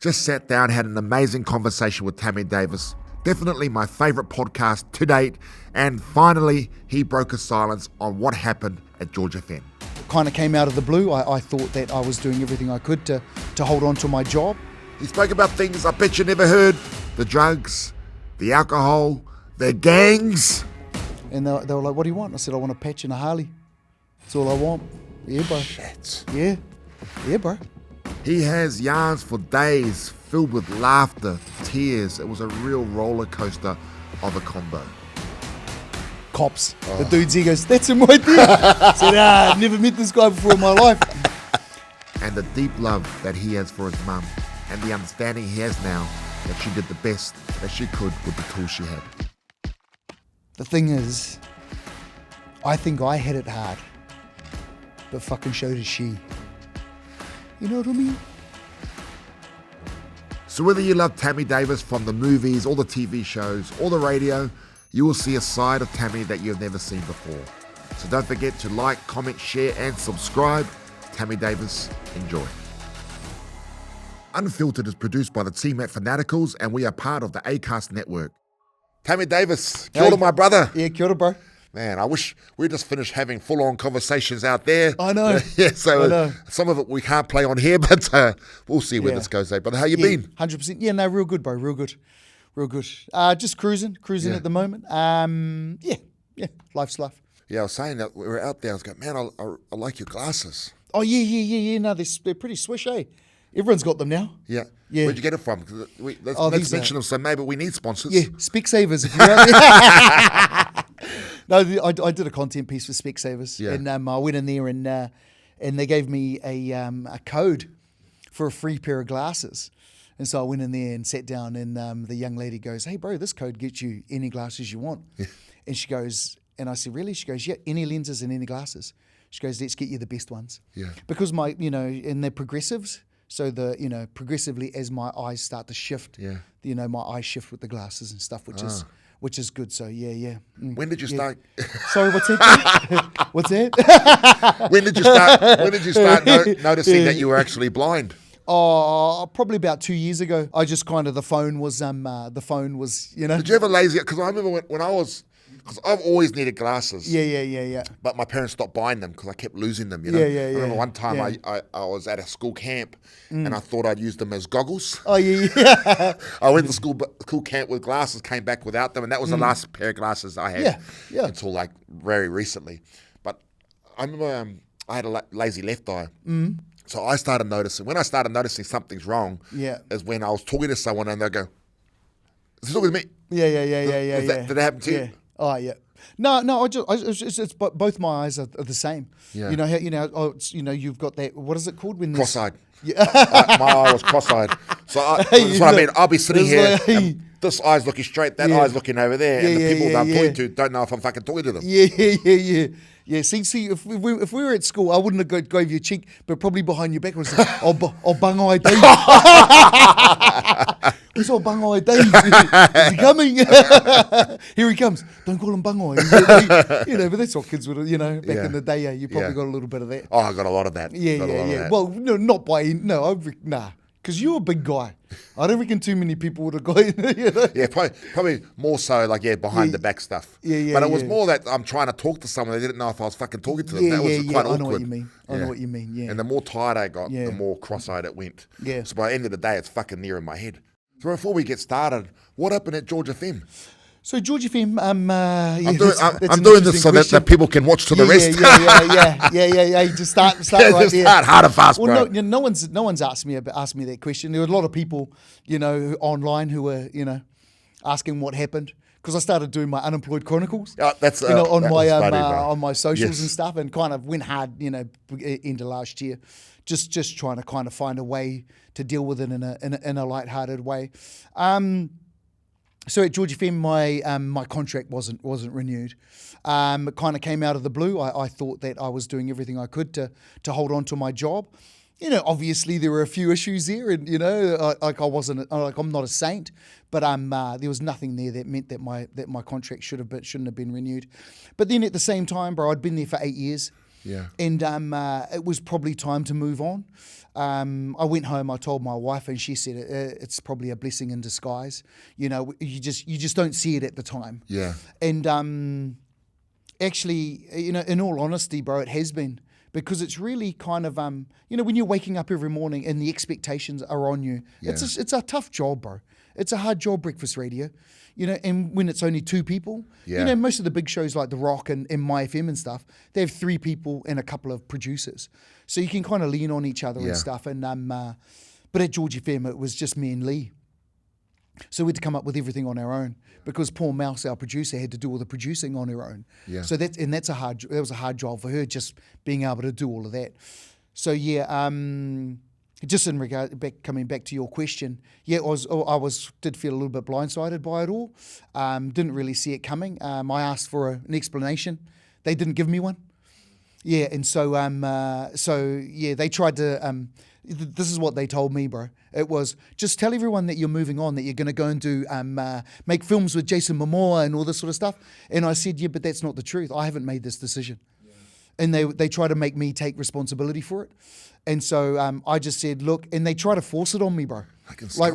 Just sat down, had an amazing conversation with Tammy Davis. Definitely my favourite podcast to date. And finally, he broke his silence on what happened at George FM. Kind of came out of the blue. I thought that I was doing everything I could to hold on to my job. He spoke about things I bet you never heard. The drugs, the alcohol, the gangs. And they were like, what do you want? I said, I want a patch and a Harley. That's all I want. Yeah, bro. Shit. Yeah, bro. He has yarns for days filled with laughter, tears. It was a real roller coaster of a combo. Cops. The dude's here goes, that's him right there. I said, I've never met this guy before in my life. And the deep love that he has for his mum, and the understanding he has now that she did the best that she could with the tools she had. The thing is, I think I had it hard, but fucking so did she. You know what I mean? So whether you love Tammy Davis from the movies, or the TV shows, or the radio, you will see a side of Tammy that you have never seen before. So don't forget to like, comment, share, and subscribe. Tammy Davis, enjoy. Unfiltered is produced by the team at Fanaticals, and we are part of the Acast network. Tammy Davis, kia ora, my brother. Yeah, kia ora, bro. Man, I wish we just finished having full-on conversations out there. I know. So I know. Some of it we can't play on here, but we'll see where this goes. But how you been? 100%. Yeah, no, real good, bro. Real good. Just cruising at the moment. Yeah, life's life. Yeah, I was saying that we were out there. I was going, man, I like your glasses. Oh, yeah. No, they're pretty swish, eh? Everyone's got them now. Yeah. Yeah. Where'd you get it from? Let's mention them, so maybe we need sponsors. Yeah, Specsavers. If you're out there. No, I did a content piece for Specsavers, and I went in there and they gave me a code for a free pair of glasses, and so I went in there and sat down, and the young lady goes, "Hey, bro, this code gets you any glasses you want," and she goes, and I said, "Really?" She goes, "Yeah, any lenses and any glasses." She goes, "Let's get you the best ones." Yeah. Because and they're progressives. So progressively as my eyes start to shift, my eyes shift with the glasses and stuff, which is good. So yeah. When did you start? Sorry, what's that? What's that? When did you start noticing that you were actually blind? Oh, probably about 2 years ago. I just kind of the phone was. Did you ever lazy? Because I remember when I was. Because I've always needed glasses. Yeah. But my parents stopped buying them because I kept losing them, Yeah. I remember one time I was at a school camp and I thought I'd use them as goggles. Oh, yeah. I went to school camp with glasses, came back without them, and that was the last pair of glasses I had until like very recently. But I remember I had a lazy left eye. So I started noticing. When I started noticing something's wrong is when I was talking to someone and they go, "Is this talking to me?" Yeah. Did that happen to you? Oh yeah. No. It's both my eyes are the same. Yeah. You've got that. What is it called when there's cross-eyed? Yeah. My eye was cross-eyed. So that's what I mean. I'll be sitting here. And this eye's looking straight. That eye's looking over there. And the people that I'm talking to don't know if I'm fucking talking to them. Yeah. See, if we were at school, I wouldn't have gave you a cheek, but probably behind your back was like, "Oh, bangai Dave." Who's all bangai Dave? Is he coming? Here he comes. Don't call him bangai. But that's what kids would have. Back in the day, you probably got a little bit of that. Oh, I got a lot of that. Yeah. Well, no, not by nah. Because you're a big guy. I don't reckon too many people would have got it. Yeah, probably more so behind the back stuff. Yeah. But it was more that I'm trying to talk to someone. They didn't know if I was fucking talking to them. That was quite awkward. I know what you mean. I know what you mean, yeah. And the more tired I got, the more cross-eyed it went. Yeah. So by the end of the day, it's fucking near in my head. So before we get started, what happened at George FM? So George FM, I'm doing this so that people can watch to the rest. Yeah. Just start right there. Start hard and fast, bro. Well, no one's asked me that question. There were a lot of people, online who were, asking what happened because I started doing my unemployed chronicles. That's on my socials and stuff, and kind of went hard, into last year, just trying to kind of find a way to deal with it in a lighthearted way. So at George FM, my contract wasn't renewed. It kind of came out of the blue. I thought that I was doing everything I could to hold on to my job. Obviously there were a few issues there, and I'm not a saint, but there was nothing there that meant that my contract shouldn't have been renewed. But then at the same time, bro, I'd been there for 8 years. Yeah. And it was probably time to move on. I went home, I told my wife, and she said it's probably a blessing in disguise. You know, you just don't see it at the time. Yeah. And actually, you know, in all honesty, bro, it has been. Because it's really kind of, you know, when you're waking up every morning and the expectations are on you, it's a tough job, bro. It's a hard job, breakfast radio, you know, and when it's only 2 people, you know, most of the big shows like The Rock and My FM and stuff, they have 3 people and a couple of producers. So you can kind of lean on each other and stuff. And but at George FM, it was just me and Lee. So we had to come up with everything on our own because Paul Mouse, our producer, had to do all the producing on her own. Yeah. So that was a hard job for her, just being able to do all of that. So just in regard coming back to your question, I did feel a little bit blindsided by it all. Didn't really see it coming. I asked for an explanation. They didn't give me one. Yeah, and so they tried to. This is what they told me, bro. It was, just tell everyone that you're moving on, that you're going to go and do make films with Jason Momoa and all this sort of stuff. And I said, yeah, but that's not the truth. I haven't made this decision. Yeah. And they try to make me take responsibility for it. And so I just said, look, and they try to force it on me, bro. Like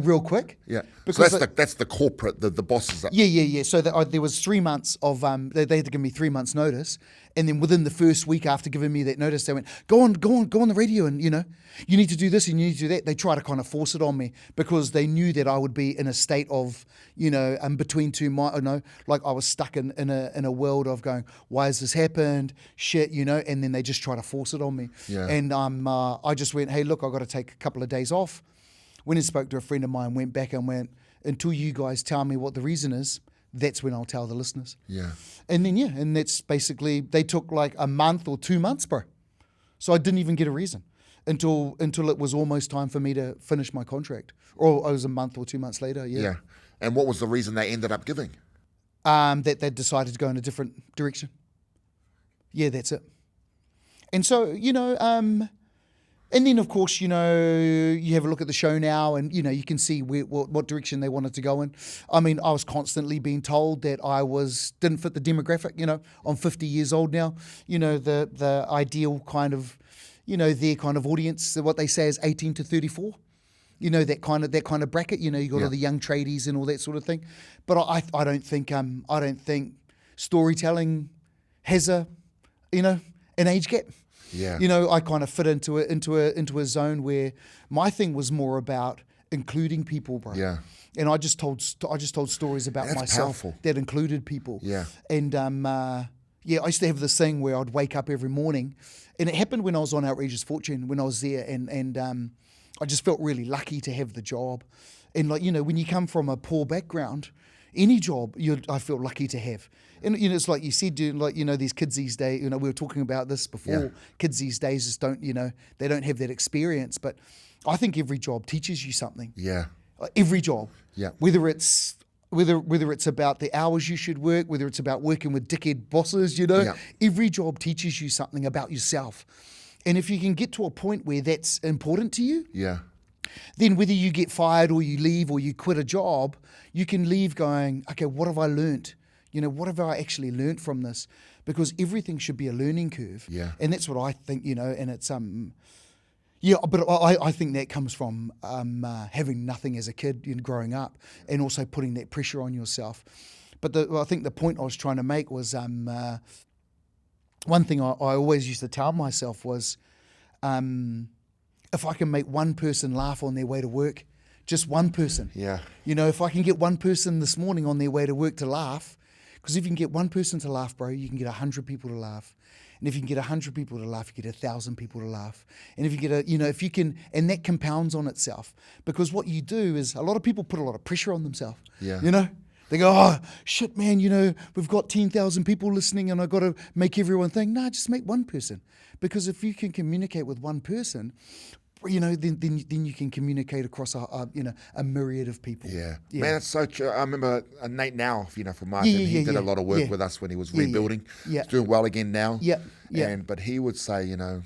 real quick. Yeah. Because so that's the corporate, the bosses. Yeah. So there was 3 months of they had to give me 3 months notice, and then within the first week after giving me that notice, they went, go on the radio, and you know, you need to do this and you need to do that. They try to kind of force it on me because they knew that I would be in a state of, you know, between two like I was stuck in a world of going, why has this happened? Shit, you know, and then they just try to force it on me. Yeah. And I just went, hey, look, I got to take a couple of days off. Went and spoke to a friend of mine, went back and went, until you guys tell me what the reason is, that's when I'll tell the listeners. Yeah. And then, and that's basically, they took like a month or 2 months, bro. So I didn't even get a reason until it was almost time for me to finish my contract. Or it was a month or 2 months later, Yeah. And what was the reason they ended up giving? That they decided to go in a different direction. Yeah, that's it. And so, you know, and then, of course, you know, you have a look at the show now and, you know, you can see what direction they wanted to go in. I mean, I was constantly being told that I didn't fit the demographic, you know. I'm 50 years old now. You know, the ideal kind of, you know, their kind of audience, what they say is 18 to 34. You know, that kind of bracket. You know, you got all the young tradies and all that sort of thing. But I don't think storytelling has an age gap. Yeah. You know, I kind of fit into a zone where my thing was more about including people, bro. Yeah. And I just told stories about myself that included people. Yeah. And I used to have this thing where I'd wake up every morning, and it happened when I was on Outrageous Fortune, when I was there, and I just felt really lucky to have the job. And like, you know, when you come from a poor background, any job I feel lucky to have. And, you know, it's like you said, like, you know, these kids these days, you know, we were talking about this before. Yeah. Kids these days just don't, you know, they don't have that experience. But I think every job teaches you something. Yeah. Every job. Yeah. Whether it's about the hours you should work, whether it's about working with dickhead bosses, you know, every job teaches you something about yourself. And if you can get to a point where that's important to you, then whether you get fired or you leave or you quit a job, you can leave going, okay, what have I learnt? You know, what have I actually learnt from this? Because everything should be a learning curve. Yeah. And that's what I think, you know, and it's, but I think that comes from having nothing as a kid, you know, growing up, and also putting that pressure on yourself. But I think the point I was trying to make was, one thing I always used to tell myself was, if I can make one person laugh on their way to work, just one person. Yeah. You know, if I can get one person this morning on their way to work to laugh, because if you can get one person to laugh, bro, you can get 100 people to laugh. And if you can get 100 people to laugh, you get 1,000 people to laugh. And if you get and that compounds on itself. Because what you do is, a lot of people put a lot of pressure on themselves. Yeah. You know? They go, oh, shit, man, you know, we've got 10,000 people listening and I've got to make everyone think. Nah, just make one person. Because if you can communicate with one person, you know, then you can communicate across a myriad of people. Yeah. Man, it's so true. I remember Nate Now, you know, from Mark, he did a lot of work with us when he was rebuilding. Yeah. He's doing well again now. Yeah. Yeah. But he would say, you know,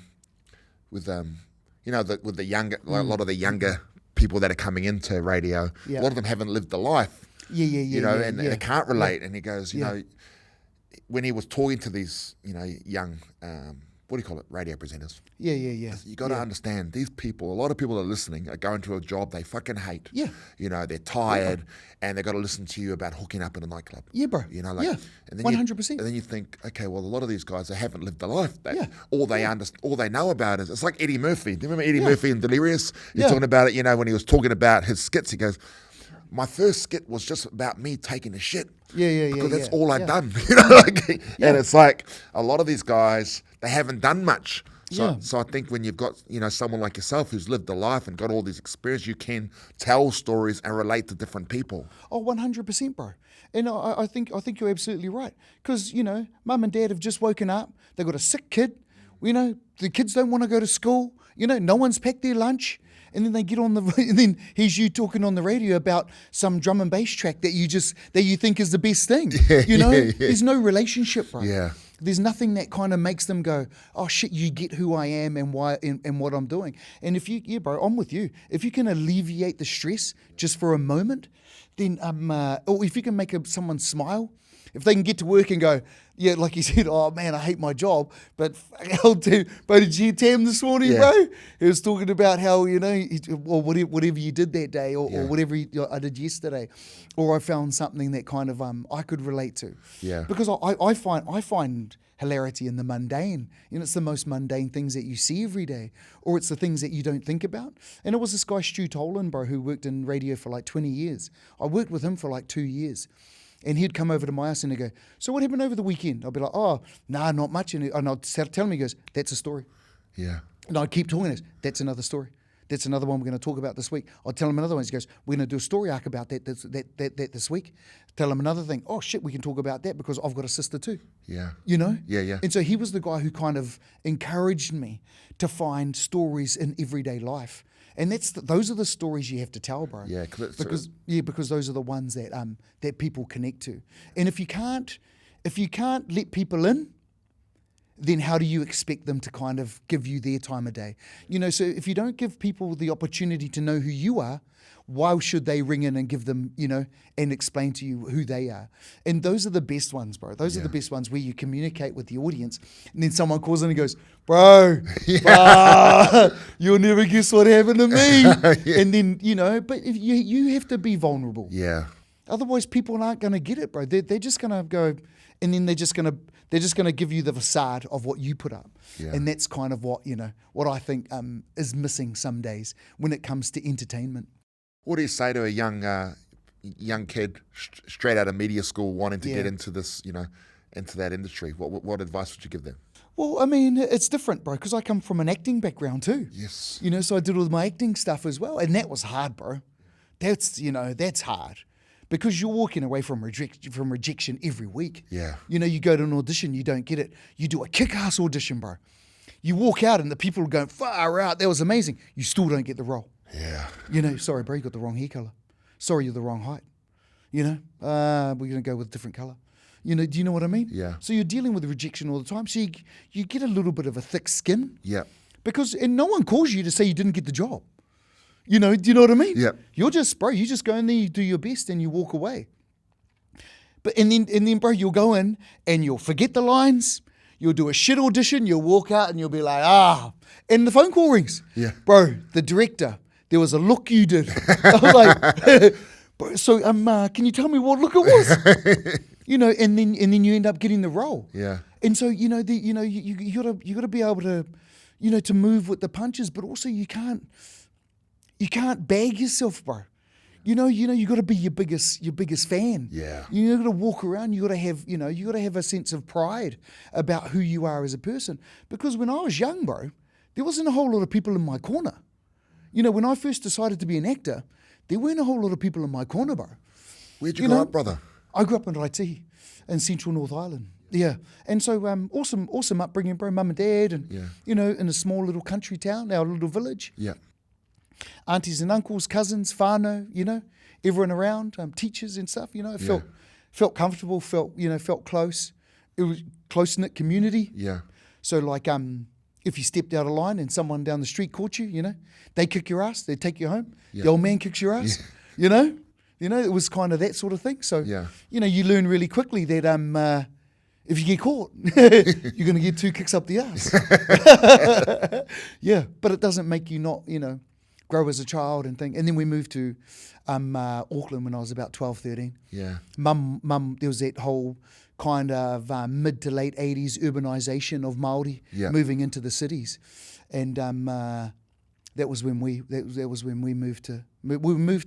with with the younger, a lot of the younger people that are coming into radio, a lot of them haven't lived the life. Yeah. You know, and they can't relate. And he goes, you know, when he was talking to these, young, what do you call it, radio presenters. Yeah. You got to understand, these people, a lot of people that are listening are going to a job they fucking hate. Yeah. They're tired and they've got to listen to you about hooking up in a nightclub. Yeah, bro. And then 100%. And then you think, okay, well, a lot of these guys, they haven't lived the life. All they know about is, it's like Eddie Murphy. Do you remember Eddie Murphy in Delirious? He's talking about it, when he was talking about his skits, he goes, my first skit was just about me taking a shit. Because that's all I'd done. And it's like a lot of these guys, they haven't done much. So I think when you've got, someone like yourself who's lived a life and got all these experience, you can tell stories and relate to different people. Oh, 100%, bro. And I think you're absolutely right. Because, mum and dad have just woken up. They've got a sick kid. The kids don't want to go to school. No one's packed their lunch. And then they get on and then here's you talking on the radio about some drum and bass track that you think is the best thing. There's no relationship, bro. Yeah. There's nothing that kind of makes them go, oh shit, you get who I am and why and what I'm doing. And if bro, I'm with you. If you can alleviate the stress just for a moment, then or if you can make someone smile, if they can get to work and go, yeah, like you said, oh man, I hate my job, but did you hear Tam this morning, bro? He was talking about how, or whatever you did that day, or whatever I did yesterday, or I found something that kind of I could relate to. Yeah. Because I find hilarity in the mundane. It's the most mundane things that you see every day, or it's the things that you don't think about. And it was this guy, Stu Tolan, bro, who worked in radio for like 20 years. I worked with him for like 2 years. And he'd come over to my house and he'd go, so what happened over the weekend? I'd be like, oh, nah, not much. And I'd tell him, he goes, that's a story. Yeah. And I'd keep talking, that's another story. That's another one we're going to talk about this week. I'd tell him another one. He goes, we're going to do a story arc about that this week. Tell him another thing. Oh, shit, we can talk about that because I've got a sister too. Yeah. Yeah. And so he was the guy who kind of encouraged me to find stories in everyday life. And those are the stories you have to tell, bro. Yeah, because those are the ones that people connect to. And if you can't let people in, then how do you expect them to kind of give you their time of day? So if you don't give people the opportunity to know who you are, why should they ring in and give them, and explain to you who they are? And those are the best ones, bro. Those are the best ones where you communicate with the audience. And then someone calls in and goes, bro, you'll never guess what happened to me. And then, but if you have to be vulnerable. Yeah. Otherwise, people aren't going to get it, bro. They're just going to go, and then they're just going to give you the facade of what you put up. Yeah. And that's kind of what I think is missing some days when it comes to entertainment. What do you say to a young kid straight out of media school wanting to get into this, into that industry? What advice would you give them? Well, I mean, it's different, bro, because I come from an acting background too. Yes. So I did all my acting stuff as well, and that was hard, bro. That's hard. Because you're walking away from rejection every week. Yeah. You go to an audition, you don't get it. You do a kick-ass audition, bro. You walk out and the people are going, far out, that was amazing. You still don't get the role. Yeah. Sorry, bro, you got the wrong hair colour. Sorry, you're the wrong height. We're going to go with a different colour. Do you know what I mean? Yeah. So you're dealing with rejection all the time. So you get a little bit of a thick skin. Yeah. And no one calls you to say you didn't get the job. Do you know what I mean? Yeah. You just go in there, you do your best, and you walk away. And then, bro, you'll go in and you'll forget the lines. You'll do a shit audition. You'll walk out and you'll be like, and the phone call rings. Yeah. Bro, the director, there was a look you did. I was like, bro, so can you tell me what look it was? And then you end up getting the role. Yeah. And so you gotta be able to, to move with the punches, but also you can't bag yourself, bro. You got to be your biggest fan. Yeah. You got to walk around. You got to have a sense of pride about who you are as a person. Because when I was young, bro, there wasn't a whole lot of people in my corner. When I first decided to be an actor, there weren't a whole lot of people in my corner, bro. Where'd you grow up, brother? I grew up in Raitihi, in central North Island. Yeah. And so awesome upbringing, bro. Mum and dad, and in a small little country town, our little village. Yeah. Aunties and uncles, cousins, whānau, everyone around, teachers and stuff, felt comfortable, felt close. It was close-knit community. Yeah. So like, if you stepped out of line and someone down the street caught you, they kick your ass, they take you home. Yeah. The old man kicks your ass, it was kind of that sort of thing. So, you learn really quickly that, If you get caught, you're going to get 2 kicks up the ass. Yeah, but it doesn't make you not, grow as a child and think. And then we moved to Auckland when I was about 12, 13. Yeah. Mum, there was that whole kind of mid to late 80s urbanisation of Māori moving into the cities. And that was when we moved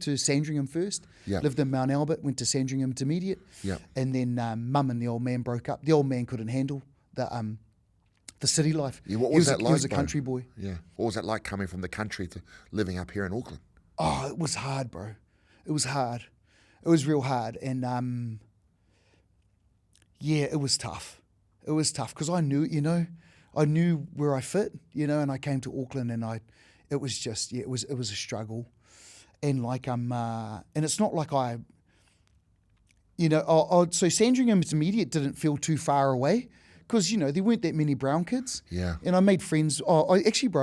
to Sandringham first. Yep. Lived in Mount Albert, went to Sandringham Intermediate. Yep. And then Mum and the old man broke up. The old man couldn't handle the city life. Yeah, what was that like? He was a country boy. Yeah. What was that like coming from the country to living up here in Auckland? Oh, it was hard, bro. It was hard. It was real hard. And it was tough. It was tough because I knew, I knew where I fit, and I came to Auckland and it was just, it was a struggle. And and it's not like so Sandringham Intermediate didn't feel too far away. Because, there weren't that many brown kids. Yeah. And I made friends. I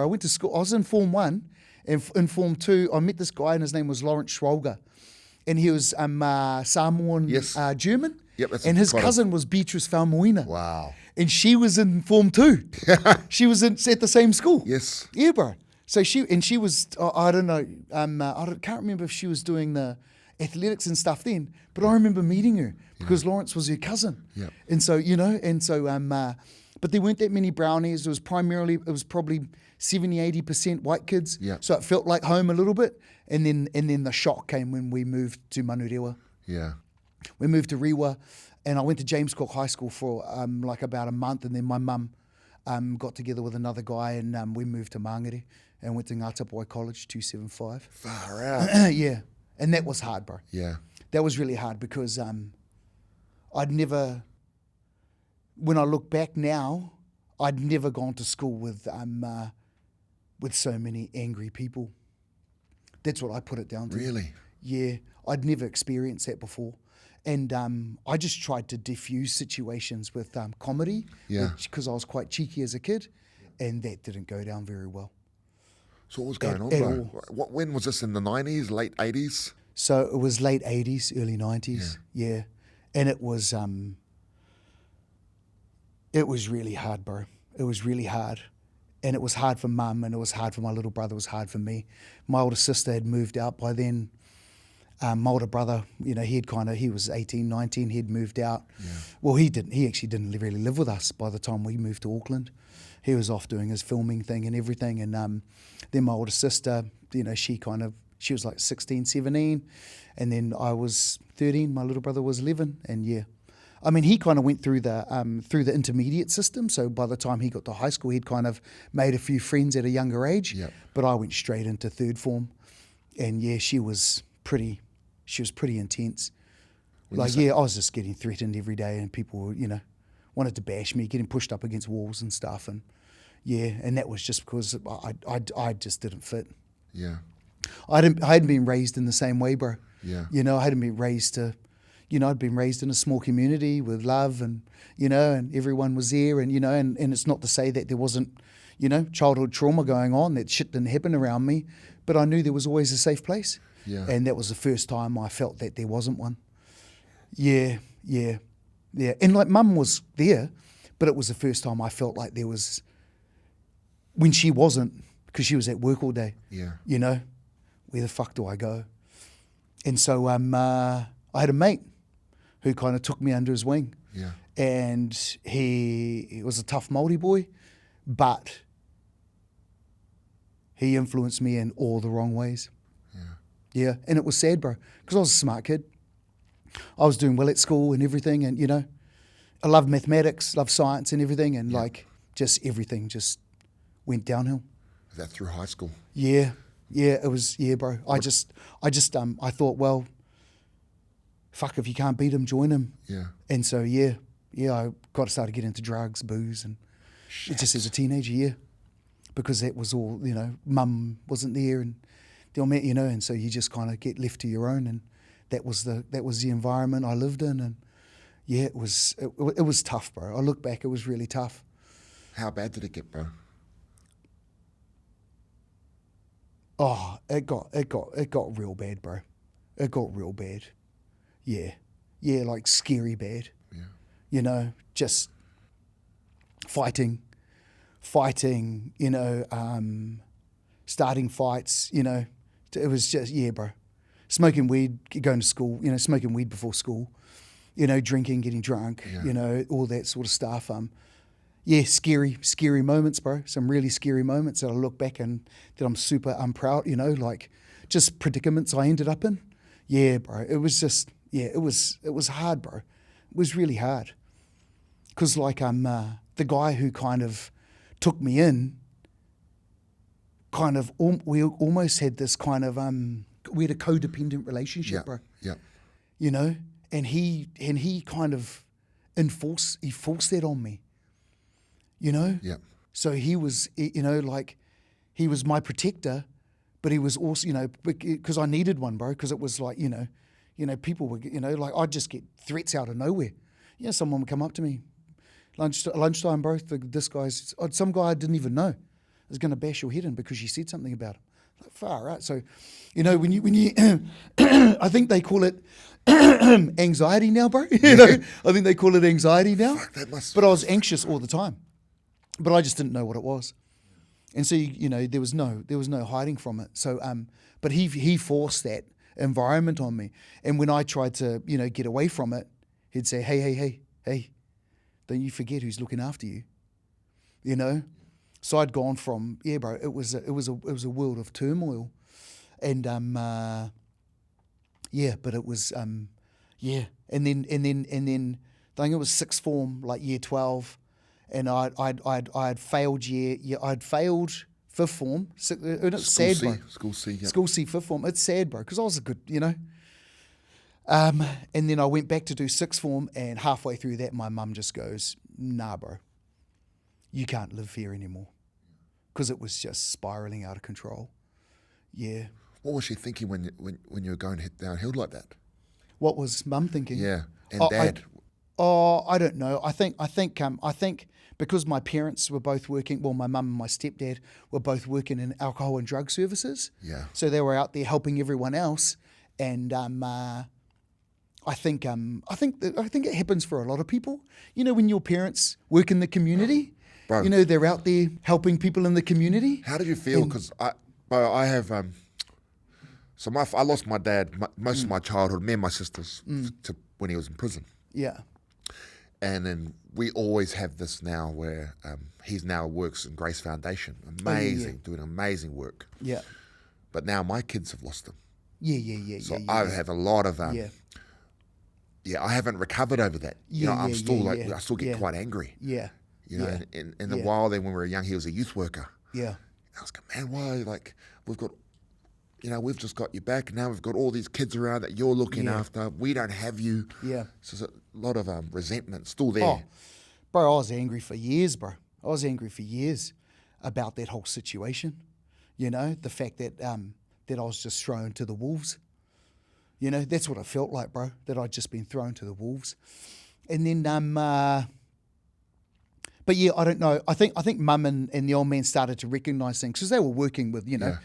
went to school. I was in Form 1. And in Form 2, I met this guy, and his name was Lawrence Schwalger. And he was Samoan German. Yep, that's and his cousin was Beatrice Falmoina. Wow. And she was in Form 2. She was at the same school. Yes. Yeah, bro. So she was, I don't know, can't remember if she was doing the athletics and stuff then, but I remember meeting her because Lawrence was her cousin. Yep. And so, but there weren't that many brownies. It was probably 70-80% white kids. Yep. So it felt like home a little bit. And then the shock came when we moved to Manurewa. Yeah. We moved to Rewa, and I went to James Cook High School for like about a month, and then my mum got together with another guy, and we moved to Mangere and went to Ngātapuai College, 275. Far out. Yeah. And that was hard, bro. Yeah. That was really hard because I'd never, when I look back now, I'd never gone to school with so many angry people. That's what I put it down to. Really? Yeah. I'd never experienced that before. And I just tried to diffuse situations with comedy. Yeah. Because I was quite cheeky as a kid. And that didn't go down very well. So what was going on, bro? When was this, in the 90s, late 80s? So it was late 80s, early 90s. Yeah. And it was really hard, bro. It was really hard. And it was hard for Mum, and it was hard for my little brother, it was hard for me. My older sister had moved out by then. My older brother, he was 18, 19, he'd moved out. Yeah. Well, he actually didn't really live with us by the time we moved to Auckland. He was off doing his filming thing and everything. And then my older sister, she was like 16, 17. And then I was 13, my little brother was 11. And he kind of went through the intermediate system. So by the time he got to high school, he'd kind of made a few friends at a younger age. Yep. But I went straight into third form. And she was pretty intense. I was just getting threatened every day, and people, wanted to bash me, getting pushed up against walls and stuff. And and that was just because I just didn't fit. Yeah. I hadn't been raised in the same way, bro. Yeah. I hadn't been raised to, I'd been raised in a small community with love, and and everyone was there, and and it's not to say that there wasn't, childhood trauma going on, that shit didn't happen around me, but I knew there was always a safe place. Yeah. And that was the first time I felt that there wasn't one. Yeah. And like Mum was there, but it was the first time I felt like there was, when she wasn't, because she was at work all day. Yeah. Where the fuck do I go? And so I had a mate who kind of took me under his wing. Yeah. And he was a tough Māori boy, but he influenced me in all the wrong ways. Yeah, and it was sad, bro, because I was a smart kid. I was doing well at school and everything, and I loved mathematics, loved science and everything, and just everything just went downhill. Was that through high school? Yeah, it was. Yeah, bro. I thought, well, fuck, if you can't beat him, join him. Yeah. And so I got to start to get into drugs, booze, and it just as a teenager, because that was all. Mum wasn't there, and and so you just kind of get left to your own, and that was the environment I lived in, and it was tough, bro. I look back, it was really tough. How bad did it get, bro? Oh, it got real bad, bro. It got real bad. Yeah, like scary bad. you know, just fighting, you know, starting fights, you know. It was just, yeah, bro. Smoking weed, going to school, you know, smoking weed before school, you know, drinking, getting drunk, you know, all that sort of stuff. Yeah, scary moments, bro. Some really scary moments that I look back and that I'm super unproud, you know, like just predicaments I ended up in. Yeah, bro. It was just, yeah, it was hard, bro. It was really hard. Because like the guy who kind of took me in, kind of, we almost had this kind of, we had a codependent relationship, bro. Yeah. You know, and he kind of forced that on me. You know? Yeah. So he was, you know, like, he was my protector, but he was also, you know, because I needed one, bro, because it was like, you know, people were, you know, like, I'd just get threats out of nowhere. You know, someone would come up to me, lunchtime, bro, some guy I didn't even know is going to bash your head in because you said something about him. Like, far out. So, you know, when you I think they call it anxiety now, bro. You know, I think they call it anxiety now. But I was anxious all the time. But I just didn't know what it was, and so you know there was no hiding from it. So but he forced that environment on me, and when I tried to get away from it, he'd say, hey, don't you forget who's looking after you, you know. So I'd gone from bro. It was a world of turmoil, and but it was and then I think it was sixth form, like year 12. And I'd failed I'd failed fifth form. It's sad, bro. School C, yeah. School C, fifth form. It's sad, bro, because I was a good, you know. And then I went back to do sixth form, and halfway through that, my mum just goes, nah, bro, you can't live here anymore, because it was just spiraling out of control. Yeah. What was she thinking when you were going downhill like that? What was mum thinking? Yeah, and Dad. I don't know. I think because my parents were both working, well, my mum and my stepdad were both working in alcohol and drug services. Yeah. So they were out there helping everyone else, and I think it happens for a lot of people. You know, when your parents work in the community, bro, you know, they're out there helping people in the community. How did you feel? Because I have I lost my dad most of my childhood, me and my sisters, to when he was in prison. Yeah. And then we always have this now where he's now works in Grace Foundation. Amazing, doing amazing work. Yeah. But now my kids have lost him. Yeah. So I have a lot of I haven't recovered over that. I'm still I still get quite angry. Yeah. You know, in the while then when we were young, he was a youth worker. Yeah. I was going, man, why? Like, we've just got you back. Now we've got all these kids around that you're looking after. We don't have you. Yeah. So there's a lot of resentment still there. Oh, bro, I was angry for years, bro. I was angry for years about that whole situation. You know, the fact that that I was just thrown to the wolves. You know, that's what I felt like, bro, that I'd just been thrown to the wolves. And then, but yeah, I don't know. I think mum and the old man started to recognise things because they were working with, you know,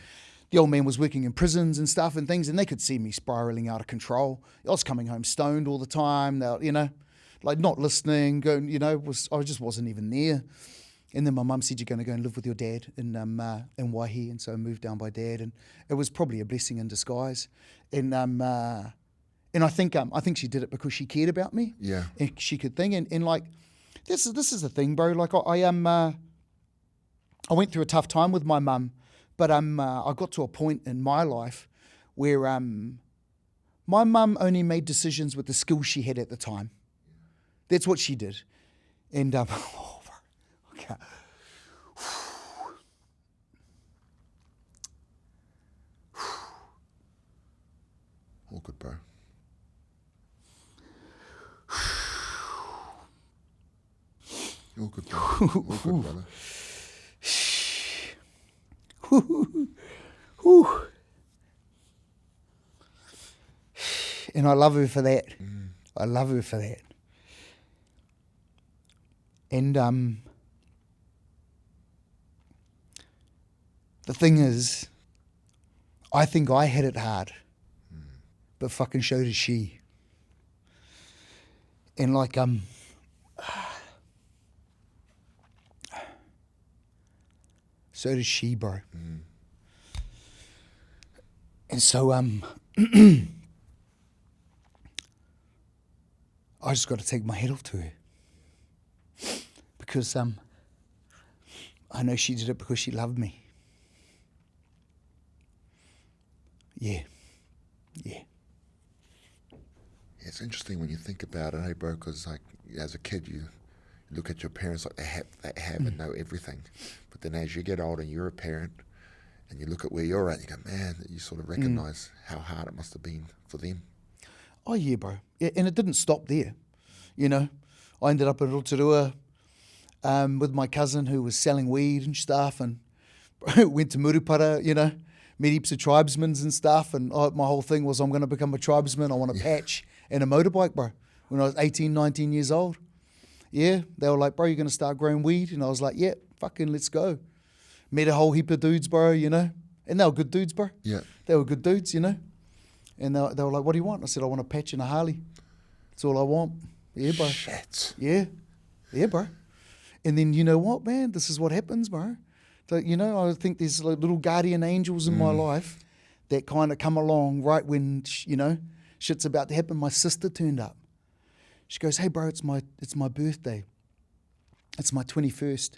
the old man was working in prisons and stuff and things, and they could see me spiraling out of control. I was coming home stoned all the time, you know, like not listening, going, you know, I just wasn't even there. And then my mum said, you're going to go and live with your dad in Waihi, and so I moved down by Dad, and it was probably a blessing in disguise. And I think she did it because she cared about me. Yeah. And she could think, and like this is the thing, bro. Like I went through a tough time with my mum. But I got to a point in my life where my mum only made decisions with the skills she had at the time. That's what she did. And, okay. All good, bro. All good, bro. All good, brother. And I love her for that. I love her for that. And the thing is, I think I had it hard, but fucking so did she. And like So does she, bro. And so, I just got to take my head off to her. Because, I know she did it because she loved me. Yeah. It's interesting when you think about it, hey, bro, because like as a kid, you look at your parents like they have and know everything. But then as you get older and you're a parent and you look at where you're at, you go, man, you sort of recognize how hard it must have been for them. Oh, yeah, bro. Yeah, and it didn't stop there. You know, I ended up in Rotorua with my cousin who was selling weed and stuff, and went to Murupara, you know, met heaps of tribesmen and stuff, and my whole thing was I'm going to become a tribesman. I want a patch and a motorbike, bro, when I was 18, 19 years old. Yeah, they were like, bro, you're going to start growing weed? And I was like, yeah, fucking let's go. Met a whole heap of dudes, bro, you know, and they were good dudes, bro. Yeah. They were good dudes, you know, and they were like, what do you want? I said, I want a patch and a Harley. That's all I want. Yeah, bro. Shit. Yeah, bro. And then you know what, man? This is what happens, bro. So, you know, I think there's like little guardian angels in my life that kind of come along right when, you know, shit's about to happen. My sister turned up. She goes, hey, bro, it's my birthday. It's my 21st.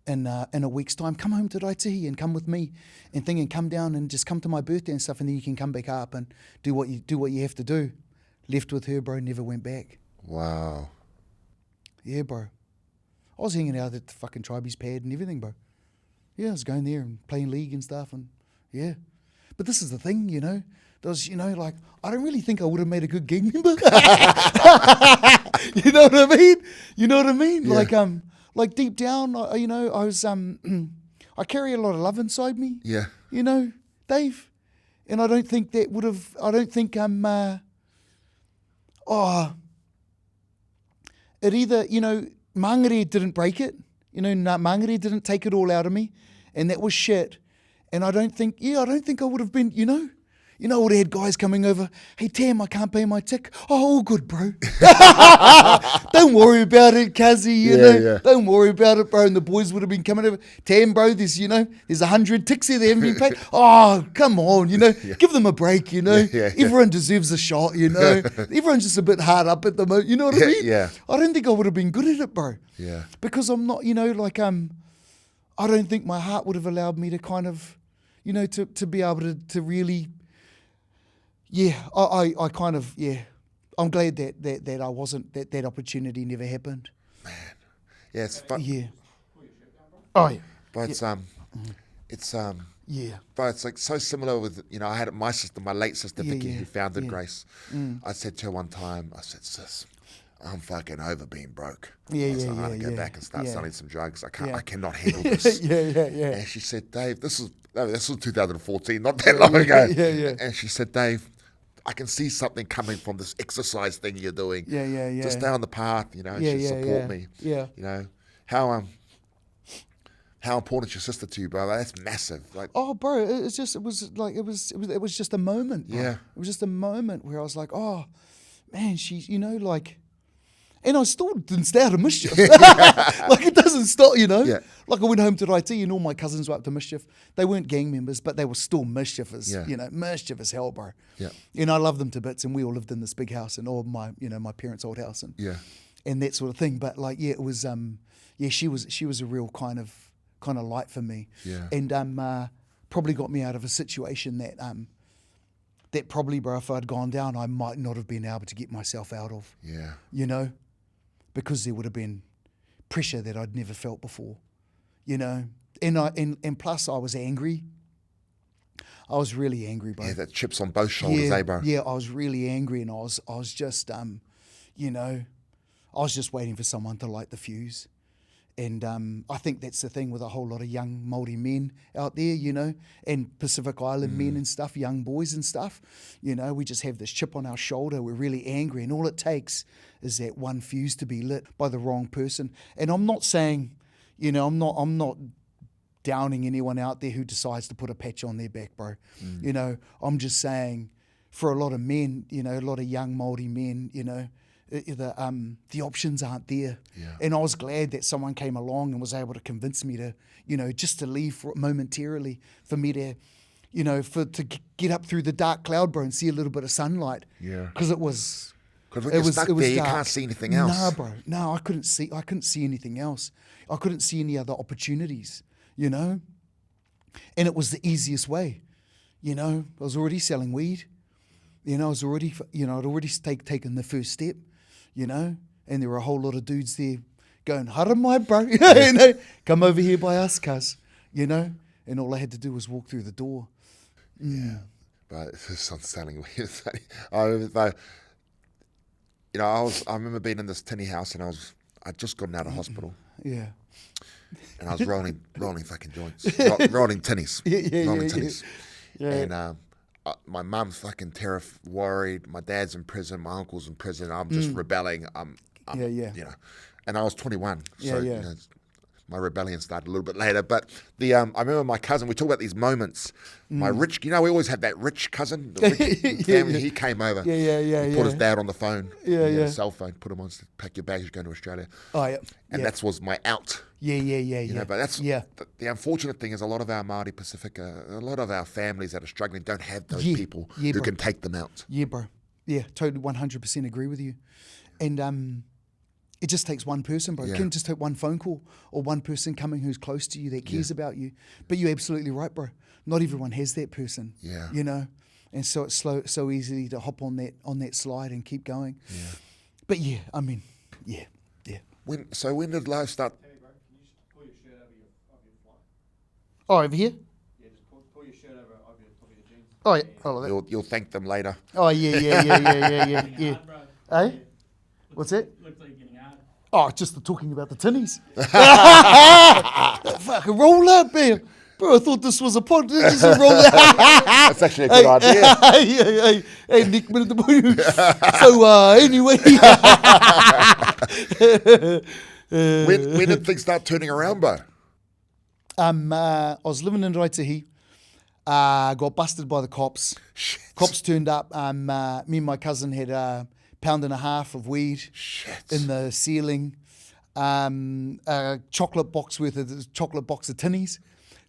In a week's time, come home to Raitihi and come with me and come down and just come to my birthday and stuff, and then you can come back up and do what you have to do. Left with her, bro, never went back. Wow. Yeah, bro. I was hanging out at the fucking Tribe's pad and everything, bro. Yeah, I was going there and playing league and stuff, and yeah. But this is the thing, you know. There was, you know, like, I don't really think I would have made a good gang member. You know what I mean? You know what I mean? Yeah. Like deep down, you know, I was, I carry a lot of love inside me. Yeah. You know, Dave. And I don't think that would have, it either, you know, Mangere didn't break it. You know, Mangere didn't take it all out of me. And that was shit. And I don't think I would have been, you know, I would have had guys coming over. Hey, Tam, I can't pay my tick. Oh, all good, bro. Don't worry about it, Kazi, you know. Yeah. Don't worry about it, bro. And the boys would have been coming over. Tam, bro, there's 100 ticks here that haven't been paid. Oh, come on, you know. Yeah. Give them a break, you know. Yeah. Everyone deserves a shot, you know. Everyone's just a bit hard up at the moment, you know what I mean? Yeah. I don't think I would have been good at it, bro. Yeah. Because I'm not, you know, like, I don't think my heart would have allowed me to kind of, you know, to be able to really... Yeah, I kind of, yeah. I'm glad that I wasn't, that opportunity never happened. Man. Yeah, it's fun. Yeah. Oh, yeah. But it's, yeah. But it's like so similar with, you know, I had my sister, my late sister, Vicky, who founded Grace. I said to her one time, I said, sis, I'm fucking over being broke. I'm going to go back and start selling some drugs. I cannot handle this. Yeah. And she said, Dave, this was 2014, not that long ago. Yeah. And she said, Dave, I can see something coming from this exercise thing you're doing. Yeah. Just stay on the path, you know, and she'd support me. Yeah. You know, how important is your sister to you, bro? That's massive. Like, oh, bro, it was just a moment. Bro. Yeah. It was just a moment where I was like, oh, man, she's, you know, like, and I still didn't stay out of mischief. Like, it doesn't stop, you know. Yeah. Like, I went home to Raiti and all my cousins were up to mischief. They weren't gang members, but they were still mischievous. Yeah. You know, mischief as hell, bro. Yeah. And I loved them to bits, and we all lived in this big house, and all my, you know, my parents' old house, and that sort of thing. But like, yeah, it was, she was a real kind of light for me. Yeah. And probably got me out of a situation that probably, bro, if I'd gone down, I might not have been able to get myself out of. Yeah. You know. Because there would have been pressure that I'd never felt before, you know. And plus I was angry. I was really angry, bro. Yeah, that chips on both shoulders, bro? Yeah, I was really angry, and I was just, you know, I was just waiting for someone to light the fuse. And I think that's the thing with a whole lot of young Māori men out there, you know, and Pacific Island men and stuff, young boys and stuff. You know, we just have this chip on our shoulder. We're really angry, and all it takes is that one fuse to be lit by the wrong person. And I'm not saying, you know, I'm not downing anyone out there who decides to put a patch on their back, bro. You know, I'm just saying for a lot of men, you know, a lot of young Māori men, you know, the options aren't there. Yeah. And I was glad that someone came along and was able to convince me to, just to leave momentarily for me to, to get up through the dark cloud, bro, and see a little bit of sunlight. Yeah. Because it was... Because when you're stuck there, you can't see anything else. Nah, bro. No, I couldn't see anything else. I couldn't see any other opportunities, And it was the easiest way, I was already selling weed. I was already, I'd already taken the first step, and there were a whole lot of dudes there going, haramai, bro, come over here by us, cuz, and all I had to do was walk through the door. Yeah, but it's not selling weed. I remember being in this tinny house and I'd just gotten out of hospital. Yeah. And I was rolling fucking joints, rolling tinnies, rolling tinnies. Yeah. And my mum's fucking worried. My dad's in prison. My uncle's in prison. I'm just rebelling. I'm and I was 21. So, my rebellion started a little bit later. But I remember my cousin, we talk about these moments. My rich, we always have that rich cousin, the rich family. He came over. He put his dad on the phone. Cell phone, put him on, pack your bags, you're going to Australia. Oh, yeah. And that was my out. Yeah. But that's the unfortunate thing is a lot of our Māori Pacifica, a lot of our families that are struggling don't have those people who bro. can take them out. Yeah, bro. Yeah, totally 100% agree with you. And it just takes one person, bro. It can just take one phone call or one person coming who's close to you that cares about you. But you're absolutely right, bro. Not everyone has that person. Yeah. And so it's so easy to hop on that slide and keep going. Yeah. But yeah. When did life start? Hey, bro, can you just pull your shirt over your fly? Oh, over here? Yeah, just pull your shirt over your jeans. Oh, yeah. Oh, that. You'll thank them later. Oh, yeah. Eh? What's that? Looks like you're getting hard. Oh, just talking about the tinnies. Fucking roll up, man. Bro, I thought this was a pod. Just a roll up. That's actually a good idea. Hey, Nick, minute the boy. So, anyway. When did things start turning around, bro? I was living in Raitahi. Got busted by the cops. Shit. Cops turned up. Me and my cousin had a pound and a half of weed in the ceiling. A chocolate box worth of chocolate box of tinnies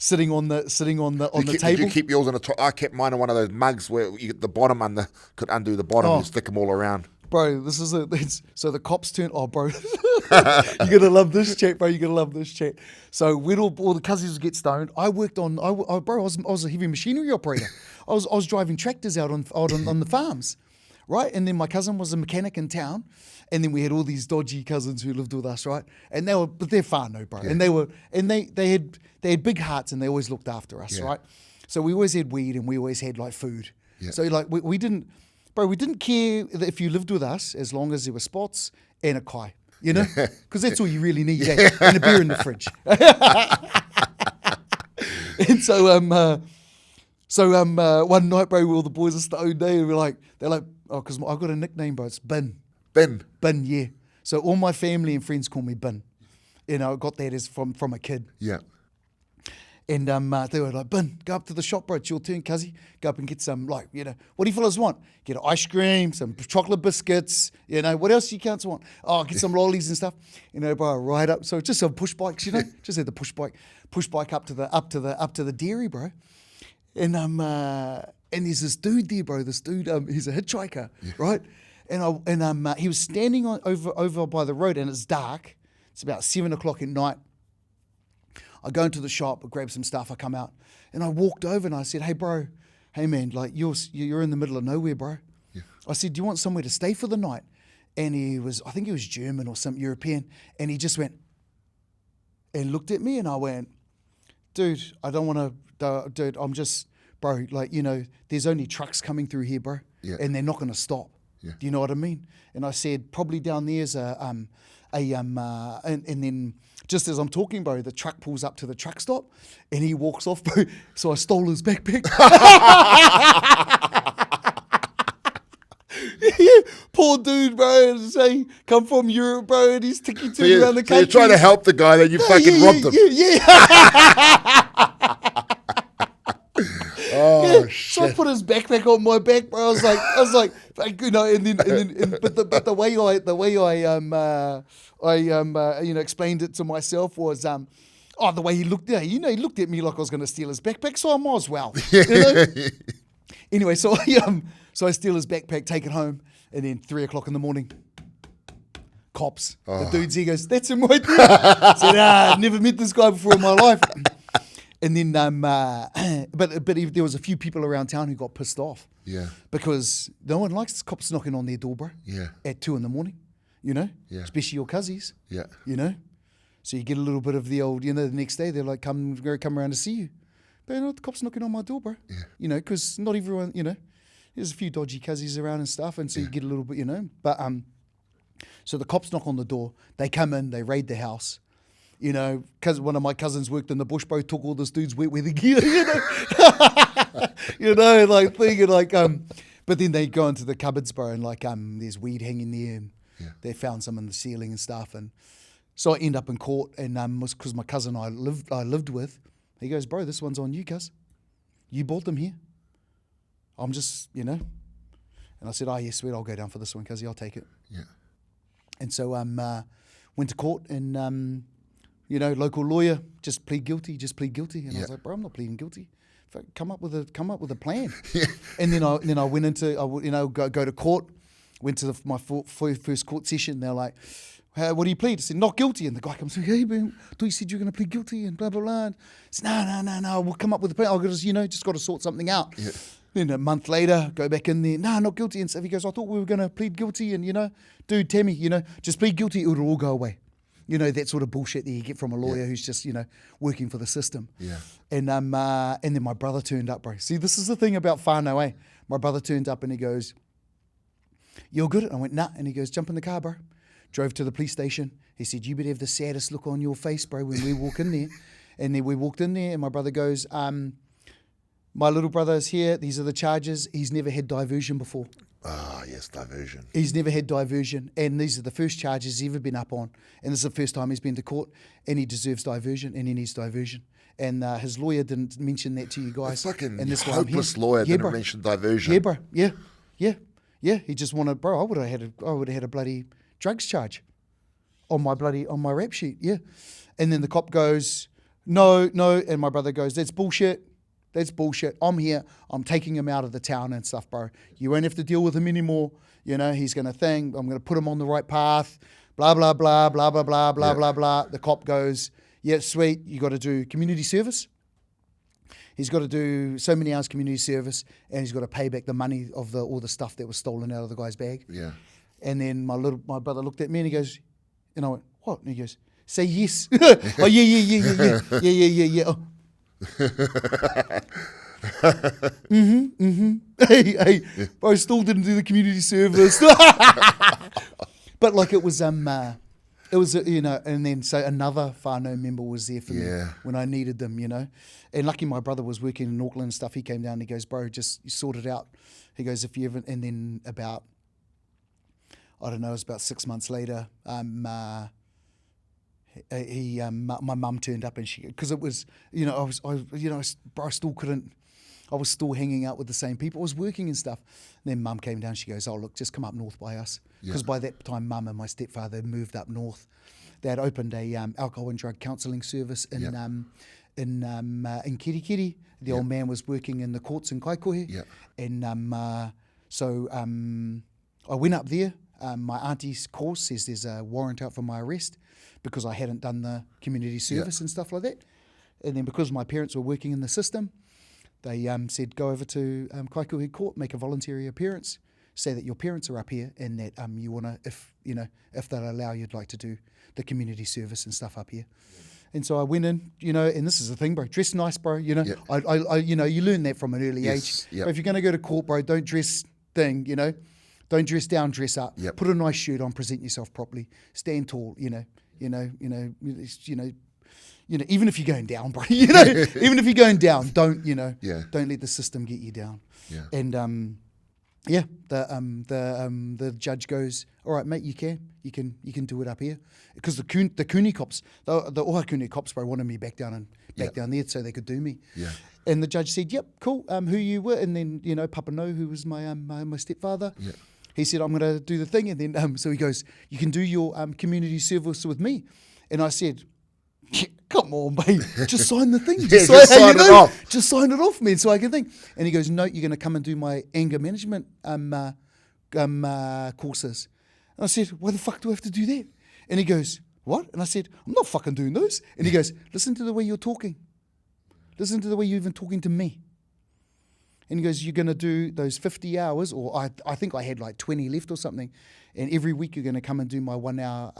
sitting on the table. Did you keep yours on the top? I kept mine on one of those mugs where you get the bottom could undo the bottom and stick them all around. Bro, this is so the cops turned. Oh, bro, you're gonna love this chat, bro. You're gonna love this chat. So when all the cousins would get stoned, I worked on. I was a heavy machinery operator. I was driving tractors out on the farms, right? And then my cousin was a mechanic in town, and then we had all these dodgy cousins who lived with us, right? And they're whānau, bro. And they had big hearts, and they always looked after us, right? So we always had weed, and we always had like food. Yeah. So like we didn't. Bro, we didn't care if you lived with us as long as there were spots and a kai, because that's all you really need, and a beer in the fridge. And so one night, bro, all the boys are stoned, and they're like, oh, because I've got a nickname, bro, it's Bin. Bin, yeah. So all my family and friends call me Bin. I got that as from a kid. Yeah. And they were like, Bin, go up to the shop, bro. It's your turn, cuzzy. Go up and get some, what do you fellas want? Get an ice cream, some chocolate biscuits, what else you cunts want? Oh, get some lollies and stuff. Bro, right up. So just some push bikes, just had the push bike up to the dairy, bro. And there's this dude there, bro. This dude, he's a hitchhiker, right? And he was standing over by the road, and it's dark. It's about 7 o'clock at night. I go into the shop, I grab some stuff, I come out, and I walked over and I said, hey, bro, hey, man, like you're in the middle of nowhere, bro. Yeah. I said, do you want somewhere to stay for the night? And I think he was German or some European, and he just went and looked at me, and I went, dude, I don't want to, dude, I'm just, bro, there's only trucks coming through here, bro, and they're not going to stop. Yeah. Do you know what I mean? And I said, probably down there's and then just as I'm talking, bro, the truck pulls up to the truck stop and he walks off, bro. So I stole his backpack. Poor dude, bro. Say, come from Europe, bro, and he's turned around the country. So you're trying to help the guy, then you fucking robbed him. Yeah. So I put his backpack on my back, bro. I was like, you know, but the way I explained it to myself was, the way he looked at, he looked at me like I was going to steal his backpack, so I might as well, you know. Anyway, so I steal his backpack, take it home, and then 3 o'clock in the morning, cops. The dude's, he goes, that's him right there. I said, I've never met this guy before in my life. And then, but there was a few people around town who got pissed off. Yeah. Because no one likes cops knocking on their door, bro. Yeah. At 2 a.m, you know? Yeah. Especially your cousins. Yeah. You know? So you get a little bit of the old, you know, the next day they're like, come around to see you. But you know, the cops knocking on my door, bro. Yeah. You know, because not everyone, you know, there's a few dodgy cousins around and stuff. And so you get a little bit, you know. But, so the cops knock on the door. They come in, they raid the house. You know, because one of my cousins worked in the bush, bro, took all this dude's wet weather gear, you know. You know, like thinking like, but then they go into the cupboards, bro, and like, there's weed hanging there, and they found some in the ceiling and stuff. And so I end up in court, and because my cousin I lived with, he goes, bro, this one's on you, cuz. You bought them here. I'm just, you know. And I said, yeah, sweet, I'll go down for this one, cuz, I'll take it. Yeah. And so went to court, and you know, local lawyer, just plead guilty. And I was like, bro, I'm not pleading guilty. Come up with a plan. And then I went into, go to court. Went to my first court session. They're like, what do you plead? I said, not guilty. And the guy comes, hey, man, I thought you said you were going to plead guilty and blah, blah, blah. And I said, no, we'll come up with a plan. I've just got to sort something out. Yeah. Then a month later, go back in there, not guilty. And stuff. He goes, I thought we were going to plead guilty. And, you know, dude, Tammy, you know, just plead guilty. It'll all go away. You know, that sort of bullshit that you get from a lawyer who's just, you know, working for the system. Yeah. And then my brother turned up, bro. See, this is the thing about whānau, eh? My brother turned up and he goes, you're good? And I went, nah. And he goes, jump in the car, bro. Drove to the police station. He said, you better have the saddest look on your face, bro, when we walk in there. And then we walked in there and my brother goes, my little brother is here. These are the charges. He's never had diversion before. Ah, yes, diversion. He's never had diversion, and these are the first charges he's ever been up on. And this is the first time he's been to court, and he deserves diversion, and he needs diversion. And his lawyer didn't mention that to you guys. It's like a hopeless lawyer didn't mention diversion. Yeah, bro. Yeah. He just wanted, bro. I would have had a bloody drugs charge on my rap sheet. Yeah. And then the cop goes, no, and my brother goes, that's bullshit. I'm here. I'm taking him out of the town and stuff, bro. You won't have to deal with him anymore. You know, he's going to think, I'm going to put him on the right path, blah, blah, blah, blah, blah, blah, blah, blah, blah. The cop goes, yeah, sweet. You got to do community service. He's got to do so many hours community service, and he's got to pay back the money of all the stuff that was stolen out of the guy's bag. Yeah. And then my brother looked at me and he goes, and I went, what? And he goes, say yes. Oh, yeah. Oh. Hey, bro, still didn't do the community service. But like it was you know, and then so another whānau member was there for me when I needed them, you know. And lucky my brother was working in Auckland and stuff. He came down and he goes, bro, just you sort it out. He goes, if you ever, and then about, I don't know, it was about 6 months later, my mum turned up and she, because it was, you know, I still couldn't, I was still hanging out with the same people. I was working and stuff. And then mum came down. She goes, oh, look, just come up north by us. Because by that time, mum and my stepfather had moved up north. They had opened a alcohol and drug counselling service in Kirikiri. The old man was working in the courts in Kaikohe. And so I went up there. My auntie's course says there's a warrant out for my arrest because I hadn't done the community service and stuff like that. And then because my parents were working in the system, they said, go over to Kaikohe Court, make a voluntary appearance, say that your parents are up here and that you want to, if they'll allow, you'd like to do the community service and stuff up here. And so I went in, you know, and this is the thing, bro, dress nice, bro, you know. I you know, you learn that from an early age. But if you're going to go to court, bro, don't dress you know. Don't dress down, dress up. Put a nice shirt on, present yourself properly, stand tall, you know, even if you're going down, bro, you know, even if you're going down, don't let the system get you down. And the judge goes, all right, mate, you can do it up here, because the Kuni cops, the Ohakune cops, bro, wanted me back down in back down there so they could do me. Yeah. And the judge said, "Yep, cool. Who you were?" And then Papa No, who was my my stepfather. Yeah. He said, "I'm going to do the thing." And then so he goes, "You can do your community service with me." And I said, "Come on, mate, just sign the thing. Just sign it off. Just sign it off, man, so I can think." And he goes, "No, you're going to come and do my anger management courses." And I said, "Why the fuck do I have to do that?" And he goes, "What?" And I said, "I'm not fucking doing those." And he goes, "Listen to the way you're talking. Listen to the way you're even talking to me." And he goes, "You're going to do those 50 hours," or I think I had like 20 left or something. "And every week you're going to come and do my 1 hour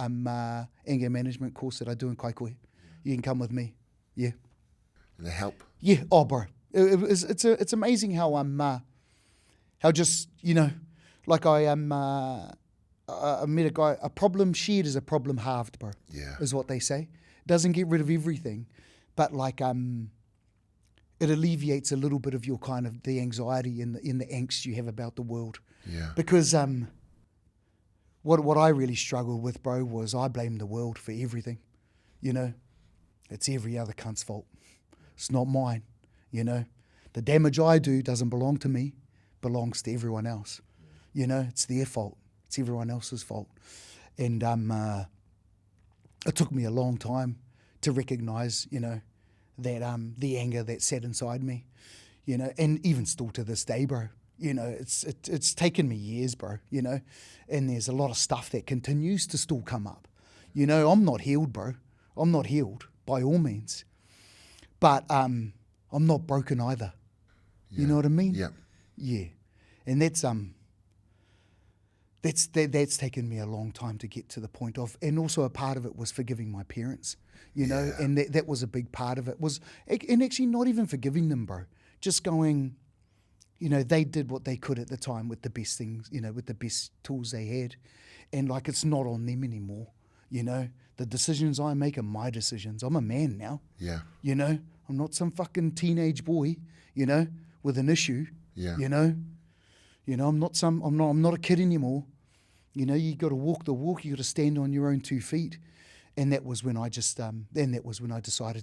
anger management course that I do in Kaikohe. You can come with me." Yeah. And they help. Yeah. Oh, bro. It's amazing how how just, like I met a guy, a problem shared is a problem halved, bro. Yeah. Is what they say. Doesn't get rid of everything, but like it alleviates a little bit of your kind of the anxiety and the angst you have about the world. Yeah. Because what I really struggled with, bro, was I blamed the world for everything. It's every other cunt's fault. It's not mine. The damage I do doesn't belong to me, belongs to everyone else. It's their fault. It's everyone else's fault. And it took me a long time to recognise, that the anger that sat inside me, and even still to this day, bro. It's taken me years, bro. And there's a lot of stuff that continues to still come up. I'm not healed, bro. I'm not healed by all means, but I'm not broken either. Yeah. You know what I mean? Yeah. Yeah, and that's taken me a long time to get to the point of, and also a part of it was forgiving my parents, and that was a big part of it was, and actually not even forgiving them, bro, just going, they did what they could at the time with the best things, with the best tools they had, and like it's not on them anymore, the decisions I make are my decisions. I'm a man now. Yeah. I'm not some fucking teenage boy, with an issue. Yeah. I'm not a kid anymore. You got to walk the walk. You got to stand on your own 2 feet. And that was when I decided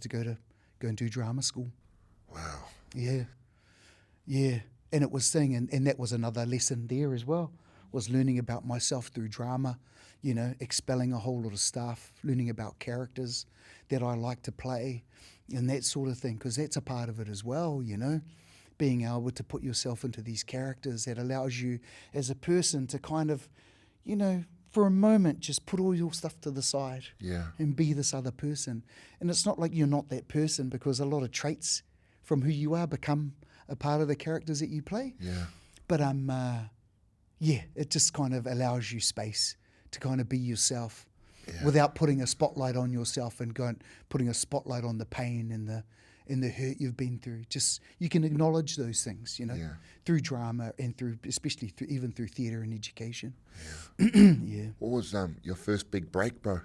to go and do drama school. Wow. Yeah. Yeah. And it was and that was another lesson there as well, was learning about myself through drama, expelling a whole lot of stuff, learning about characters that I like to play and that sort of thing, because that's a part of it as well, being able to put yourself into these characters that allows you as a person to kind of, for a moment, just put all your stuff to the side and be this other person. And it's not like you're not that person, because a lot of traits from who you are become a part of the characters that you play. Yeah. But it just kind of allows you space to kind of be yourself without putting a spotlight on yourself and putting a spotlight on the pain and the hurt you've been through. Just, you can acknowledge those things, through drama and especially even through theatre and education. Yeah. Yeah. What was your first big break, bro?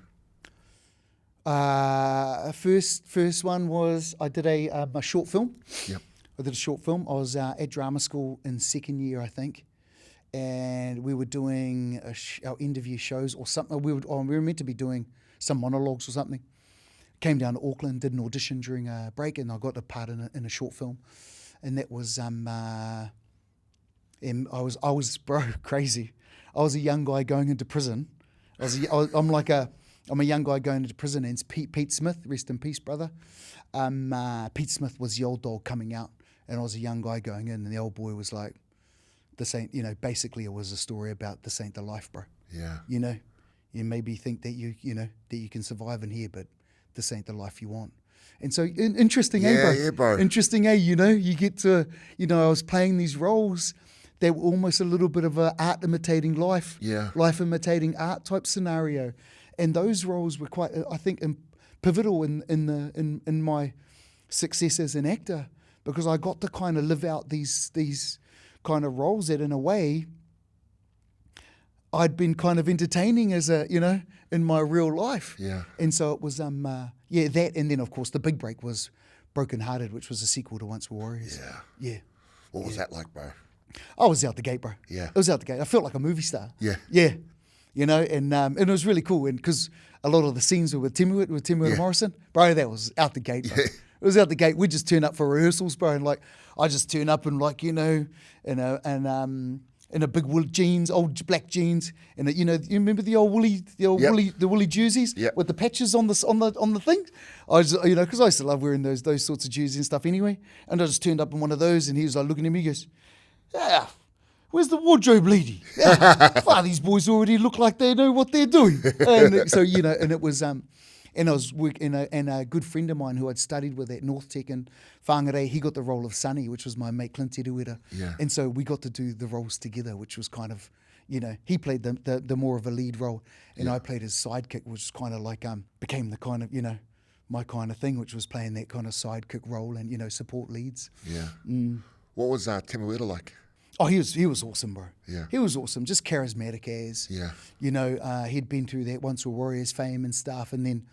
First one was I did a short film. Yep. I did a short film. I was at drama school in second year, I think, and we were doing our end of year shows or something. We were meant to be doing some monologues or something. Came down to Auckland, did an audition during a break, and I got a part in a short film, and that was and I was bro crazy. I was a young guy going into prison. I'm a young guy going into prison, and it's Pete Smith, rest in peace, brother. Pete Smith was the old dog coming out, and I was a young guy going in, and the old boy was like, "This ain't," basically it was a story about this ain't the life, bro. Yeah. You maybe think that that you can survive in here, but this ain't the life you want. And so interesting, bro? Yeah, bro. Interesting, you get to, I was playing these roles that were almost a little bit of a art imitating life, life imitating art type scenario. And those roles were quite, I think, pivotal in my success as an actor, because I got to kind of live out these kind of roles that in a way I'd been kind of entertaining as in my real life. Yeah. And so it was, that. And then, of course, the big break was Broken Hearted, which was a sequel to Once Were Warriors. Yeah. Yeah. What was that like, bro? I was out the gate, bro. Yeah. It was out the gate. I felt like a movie star. Yeah. Yeah. And it was really cool. And because a lot of the scenes were with Timu Yeah. Morrison, bro, that was out the gate, bro. It was out the gate. We just turn up for rehearsals, bro, and like I just turn up and like in a big wool jeans, old black jeans, and you remember the old woolly jerseys with the patches on the thing. I just, because I used to love wearing those sorts of jerseys and stuff anyway. And I just turned up in one of those, and he was like looking at me, he goes, "Yeah, where's the wardrobe lady? Yeah, these boys already look like they know what they're doing." And so and it was And I was and a good friend of mine who I'd studied with at North Tech in Whangarei, he got the role of Sonny, which was my mate Clint Eruera. Yeah. And so we got to do the roles together, which was kind of, he played the more of a lead role, and I played his sidekick, which was kind of like became the kind of my kind of thing, which was playing that kind of sidekick role and support leads. Yeah. What was Temuera like? Oh, he was awesome, bro. Yeah. He was awesome, just charismatic as. Yeah. He'd been through that Once Were Warriors fame and stuff, and then,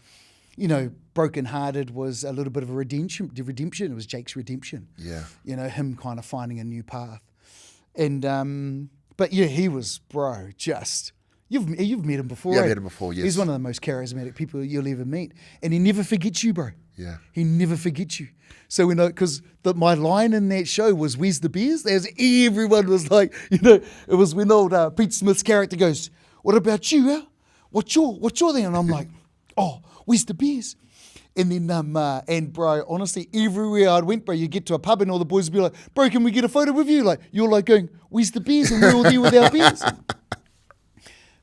Broken Hearted was a little bit of a redemption. It was Jake's redemption. Yeah. Him kind of finding a new path. And, but yeah, he was, bro, just, you've met him before, Yeah, right? I met him before, yes. He's one of the most charismatic people you'll ever meet. And he never forgets you, bro. Yeah. He never forgets you. So, because my line in that show was, "Where's the beers?" Everyone was like, it was when old Pete Smith's character goes, "What about you, Al? What's your thing?" And I'm like, "Oh, where's the beers?" And then, and bro, honestly, everywhere I went, bro, you get to a pub and all the boys would be like, "Bro, can we get a photo with you?" Like, you're like going, "Where's the beers?" And we're all there with our beers.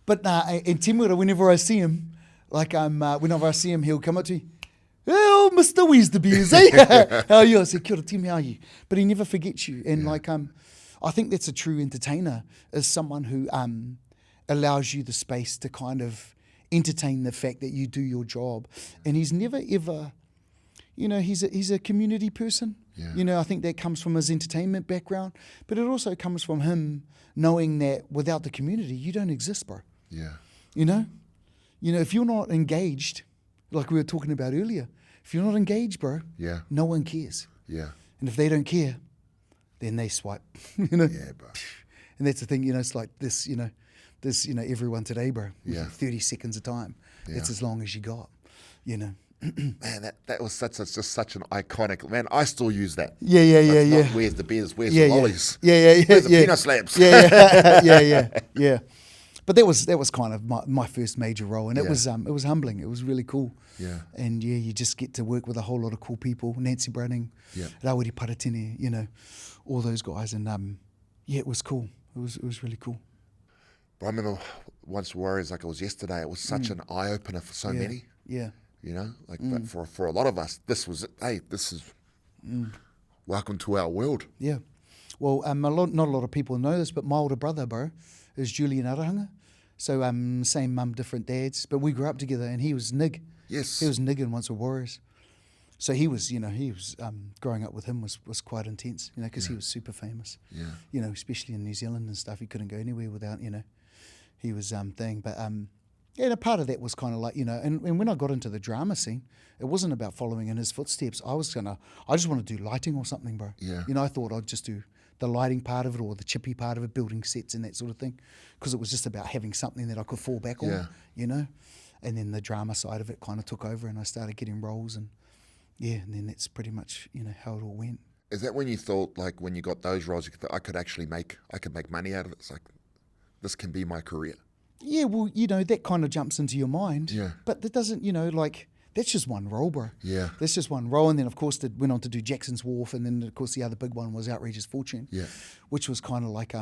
But in Temuera, whenever I see him, he'll come up to me, "Oh, Mr. Where's the beers, eh?" "How are you?" I said, "Kia ora, Tim, how are you?" But he never forgets you. And I think that's a true entertainer, is someone who allows you the space to kind of entertain the fact that you do your job. And he's never ever, he's a community person. Yeah. I think that comes from his entertainment background, but it also comes from him knowing that without the community, you don't exist, bro. Yeah. If you're not engaged, like we were talking about earlier, if you're not engaged, bro, Yeah. no one cares. Yeah. And if they don't care, then they swipe. Yeah, bro. And that's the thing, it's like this, everyone today, bro. Yeah. 30 seconds of time. Yeah. That's as long as you got, Man, that was just such an iconic. Man, I still use that. Yeah. Not, where's the beers? Where's the lollies? Yeah. Where's the peanut slabs? Yeah. But that was kind of my first major role, and it was humbling. It was really cool. Yeah. And you just get to work with a whole lot of cool people. Nancy Browning, Rawiri Paratene, all those guys, and it was cool. It was really cool. But I remember Once Warriors, like it was yesterday. It was such an eye opener for so many. Yeah. But for a lot of us, this was it. Hey, this is welcome to our world. Yeah. Well, not a lot of people know this, but my older brother, bro, is Julian Arahanga. So same mum, different dads, but we grew up together, and he was Nig. Yes. He was Nig in Once Were Warriors. So he was, growing up with him was quite intense, because he was super famous. Yeah. Especially in New Zealand and stuff. He couldn't go anywhere without, he was thing. But and a part of that was kind of like, and when I got into the drama scene, it wasn't about following in his footsteps. I just want to do lighting or something, bro. Yeah. I thought I'd just do the lighting part of it or the chippy part of it, building sets and that sort of thing, because it was just about having something that I could fall back on, And then the drama side of it kind of took over, and I started getting roles, and and then that's pretty much how it all went. Is that when you thought, like, when you got those roles, you thought, I could make money out of it? It's like, this can be my career. Yeah, well, that kind of jumps into your mind. Yeah. But that doesn't, that's just one role, bro. Yeah. That's just one role. And then, of course, went on to do Jackson's Wharf. And then, of course, the other big one was Outrageous Fortune. Yeah. Which was kind of like,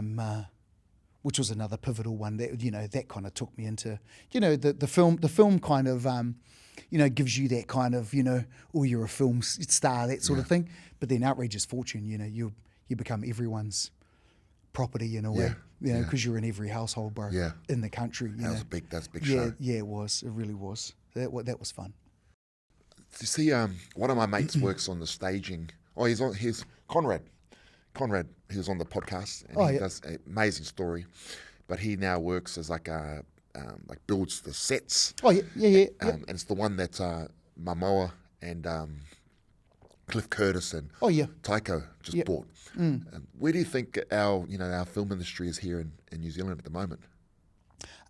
which was another pivotal one that, that kind of took me into, the film kind of, gives you that kind of, you're a film star, that sort of thing. But then Outrageous Fortune, you become everyone's property in a way, because you're in every household, bro, in the country. That's a big show. Yeah, it was. It really was. That was fun. You see, one of my mates works on the staging. Oh, he's Conrad. Conrad, he was on the podcast, and he does an amazing story. But he now works as like builds the sets. Oh, yeah. And it's the one that Mamoa and Cliff Curtis and Taiko just bought. Where do you think our film industry is here in New Zealand at the moment?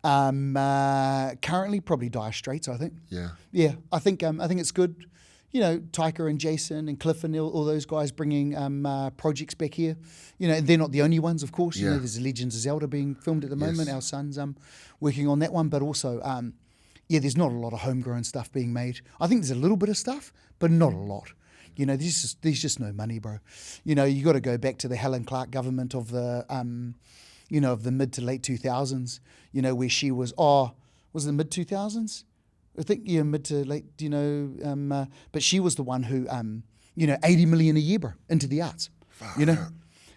Currently, probably Dire Straits, I think. Yeah. Yeah, I think it's good. Taika and Jason and Cliff and all those guys bringing projects back here. They're not the only ones, of course. There's Legends of Zelda being filmed at the moment. Our son's working on that one, but also, there's not a lot of homegrown stuff being made. I think there's a little bit of stuff, but not a lot. There's just no money, bro. You got to go back to the Helen Clark government of the, of the mid to late 2000s. Where she was it the mid 2000s? I think mid to late. But she was the one who, 80 million a year, bro, into the arts. And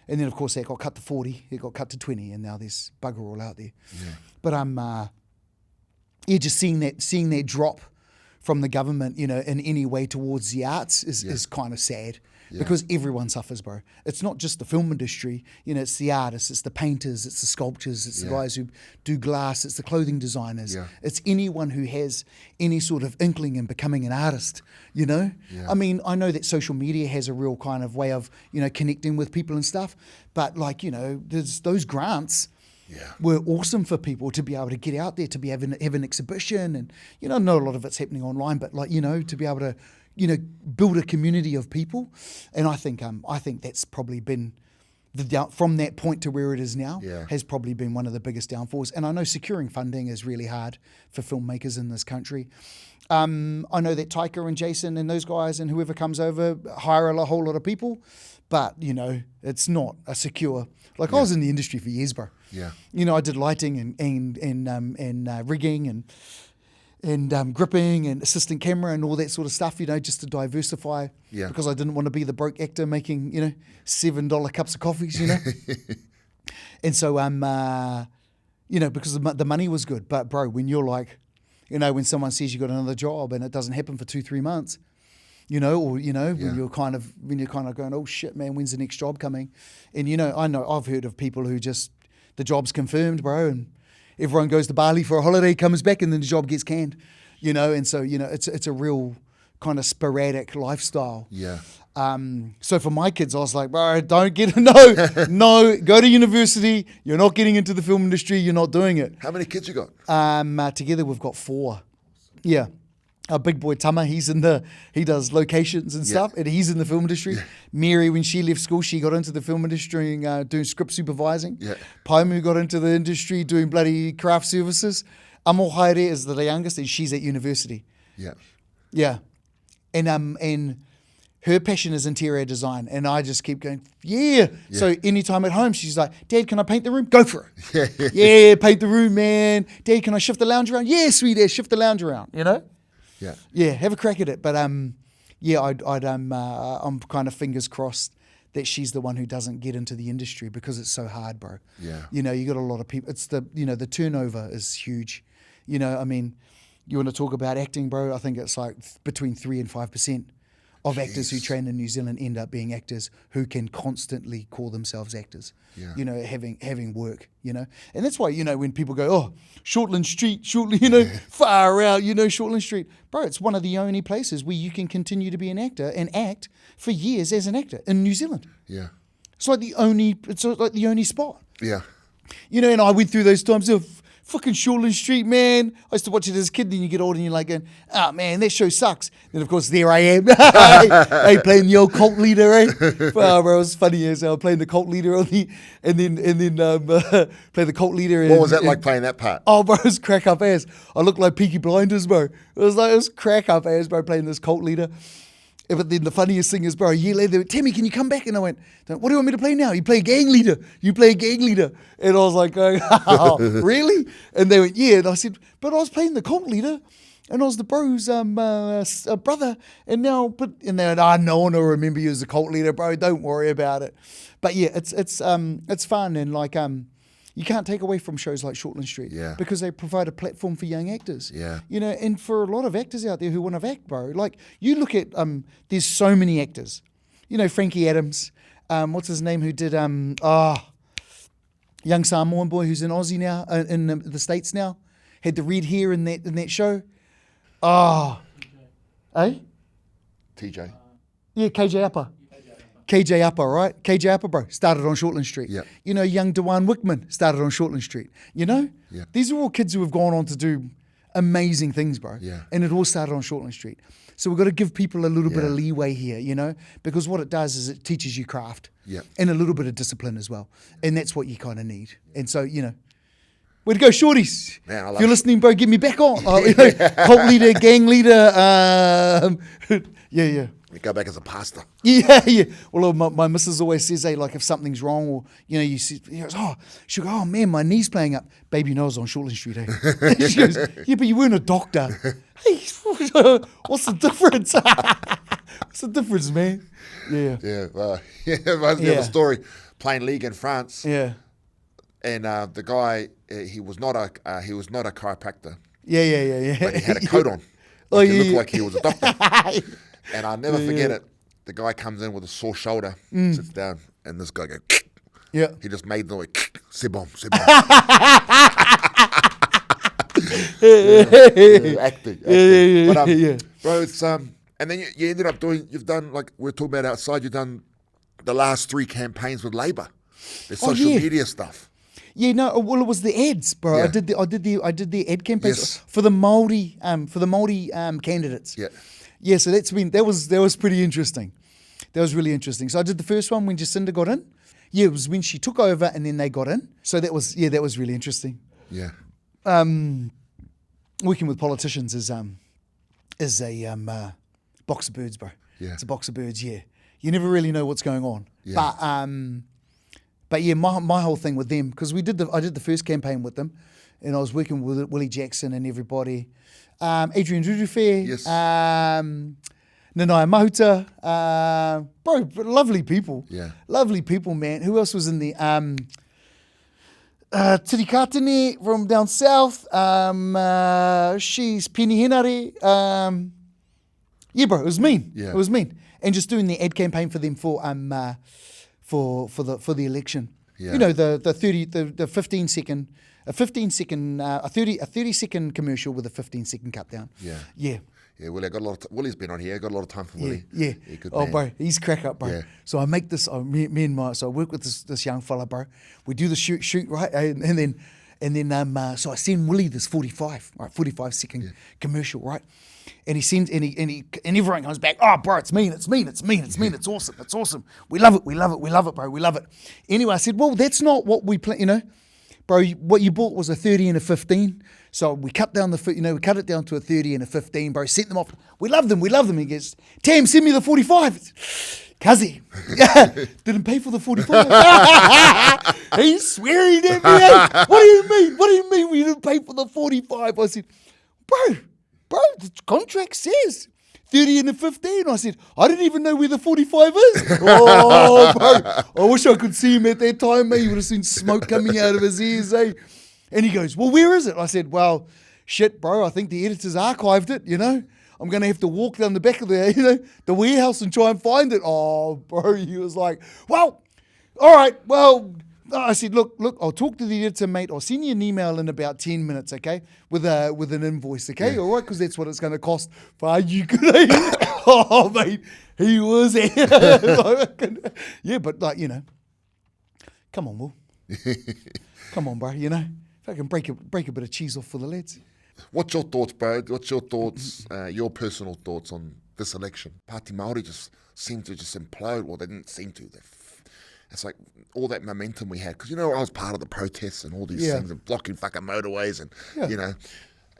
then of course that got cut to 40, it got cut to 20, and now there's bugger all out there. Yeah. But just seeing that drop from the government, in any way towards the arts is kind of sad. Yeah. Because everyone suffers, bro. It's not just the film industry, it's the artists, it's the painters, it's the sculptors, it's the guys who do glass, it's the clothing designers. Yeah. It's anyone who has any sort of inkling in becoming an artist, Yeah. I mean, I know that social media has a real kind of way of, connecting with people and stuff, but there's those grants were awesome for people to be able to get out there, to be have an exhibition, and, I know a lot of it's happening online, but to be able to, build a community of people. And I think that's probably been from that point to where it is now has probably been one of the biggest downfalls. And I know securing funding is really hard for filmmakers in this country. I know that Taika and Jason and those guys and whoever comes over hire a whole lot of people, but it's not a secure. I was in the industry for years, bro. Yeah. I did lighting and rigging and gripping and assistant camera and all that sort of stuff, just to diversify. Yeah. Because I didn't want to be the broke actor making, $7 cups of coffees, And so, because the money was good. But bro, when you're like, when someone says you got another job and it doesn't happen for 2-3 months, when you're kind of going, oh shit, man, when's the next job coming? And, I've heard of people who just, the job's confirmed, bro, and everyone goes to Bali for a holiday, comes back, and then the job gets canned, and so, it's a real kind of sporadic lifestyle. Yeah. So for my kids, I was like, bro, don't no, go to university. You're not getting into the film industry. You're not doing it. How many kids you got? Together we've got 4. Yeah. Our big boy Tama, he does locations and stuff, and he's in the film industry. Yeah. Mary, when she left school, she got into the film industry doing script supervising. Yeah. Paimu got into the industry doing bloody craft services. Amo Haere is the youngest, and she's at university. Yeah. Yeah. And her passion is interior design, and I just keep going, yeah. So anytime at home, she's like, Dad, can I paint the room? Go for it. Yeah, paint the room, man. Dad, can I shift the lounge around? Yeah, sweet ass, shift the lounge around, Yeah, have a crack at it. But I'm kind of fingers crossed that she's the one who doesn't get into the industry because it's so hard, bro. Yeah. You got a lot of people. It's the turnover is huge. I mean, you want to talk about acting, bro? I think it's like between 3 and 5% of actors who train in New Zealand end up being actors who can constantly call themselves actors. Yeah. Having work, and that's why, when people go, oh, Shortland Street, far out, Shortland Street, bro, it's one of the only places where you can continue to be an actor and act for years as an actor in New Zealand. Yeah. It's like the only spot. Yeah. And I went through those times of fucking Shortland Street, man. I used to watch it as a kid, then you get older and you're like going, oh man, that show sucks. Then of course there I am. Hey, playing the old cult leader, eh? Wow, bro, it was funny as hell playing the cult leader and then play the cult leader. What was that like playing that part? Oh, bro, it was crack up ass. I looked like Peaky Blinders, bro. It was crack up ass, bro, playing this cult leader. But then the funniest thing is, bro, a year later, they went, Tammy, can you come back? And I went, what do you want me to play now? You play a gang leader. And I was like, oh, really? And they went, yeah. And I said, but I was playing the cult leader. And I was the bro's brother. And now, and they went, no one will remember you as a cult leader, bro. Don't worry about it. But yeah, it's fun. And like, you can't take away from shows like Shortland Street because they provide a platform for young actors. Yeah. And for a lot of actors out there who want to act, bro, like you look at, there's so many actors. Frankie Adams, what's his name, who did, young Samoan boy who's in Aussie now, in the States now, had the red hair in that show. TJ. Yeah, KJ Upper. KJ Upper, right? KJ Upper, bro, started on Shortland Street. Yeah. Young Dewan Wickman started on Shortland Street. Yeah. These are all kids who have gone on to do amazing things, bro. Yeah. And it all started on Shortland Street. So we've got to give people a little bit of leeway here, you know, because what it does is it teaches you craft and a little bit of discipline as well. And that's what you kind of need. And so, you know, way to go, shorties. Man, if you're listening, bro, get me back on. Cult leader, gang leader. Yeah. You go back as a pastor. Yeah. Well, my missus always says, hey, like if something's wrong or, you know, you see, she'll go, oh man, my knee's playing up. Baby knows on Shortland Street, eh? She goes, yeah, but you weren't a doctor. Hey, what's the difference? What's the difference, man? Yeah. It reminds me of a story. Playing league in France. Yeah. And the guy, he was not a chiropractor. Yeah. But he had a coat on. He looked like he was a doctor. And I'll never forget it. The guy comes in with a sore shoulder, sits down, and this guy goes, yeah. He just made the noise, c'est bon. Acting. But, bro, it's, and then you ended up you've done, like we were talking about outside, you've done the last 3 campaigns with Labour. The social media stuff. Yeah, no, well, it was the ads, bro. Yeah. I did the ad campaigns for the Māori candidates. Yeah. Yeah, so that was pretty interesting. That was really interesting. So I did the first one when Jacinda got in. Yeah, it was when she took over and then they got in. So that was really interesting. Yeah. Working with politicians is a box of birds, bro. Yeah. It's a box of birds. Yeah. You never really know what's going on. Yeah. But yeah, my whole thing with them, because I did the first campaign with them, and I was working with Willie Jackson and everybody. Adrian Rurufe, yes. Nanai Mahuta, bro, lovely people. Yeah. Lovely people, man. Who else was in the Tiri Katene from down south. She's Penny Henare. Yeah, bro, it was mean. Yeah. It was mean. And just doing the ad campaign for them for the election. Yeah. You know, the 15 second. A 30-second commercial with a 15-second cut down. Yeah. Yeah. Yeah, Willie, Willie's been on here. I got a lot of time for Willie. Yeah. Good Oh, man. bro, he's crack up, bro. Yeah. So I make this. So I work with this young fella, bro. We do the shoot, right, and then so I send Willie this 45-second commercial, right. And he sends, and everyone comes back. Oh, bro, it's mean. It's awesome. We love it, bro. We love it. Anyway, I said, well, that's not what we plan. You know. Bro, what you bought was a 30 and a 15. So we cut down we cut it down to a 30 and a 15, bro. Sent them off. We love them. He goes, Tam, send me the 45. Cuzzy. Didn't pay for the 45. He's swearing at me. Hey, what do you mean we didn't pay for the 45? I said, bro, the contract says 30 and a 15. I said, I didn't even know where the 45 is. Oh, bro. I wish I could see him at that time, mate. You would have seen smoke coming out of his ears, eh? And he goes, well, where is it? I said, well, shit, bro. I think the editors archived it, you know. I'm going to have to walk down the back of the warehouse and try and find it. Oh, bro. He was like, well, all right, well. I said, look, I'll talk to the editor, mate. I'll send you an email in about 10 minutes, okay, with an invoice, okay? Yeah. All right, because that's what it's going to cost. For you could, oh, mate, he was, yeah, but like, you know, come on, Will. Come on, bro, you know. If I can break a bit of cheese off for the lads. What's your thoughts, bro? What's your thoughts, your personal thoughts on this election? Pāti Māori just seemed to just implode. Well, they didn't seem to. It's like all that momentum we had. Because, you know, I was part of the protests and all these things and blocking fucking motorways and, you know,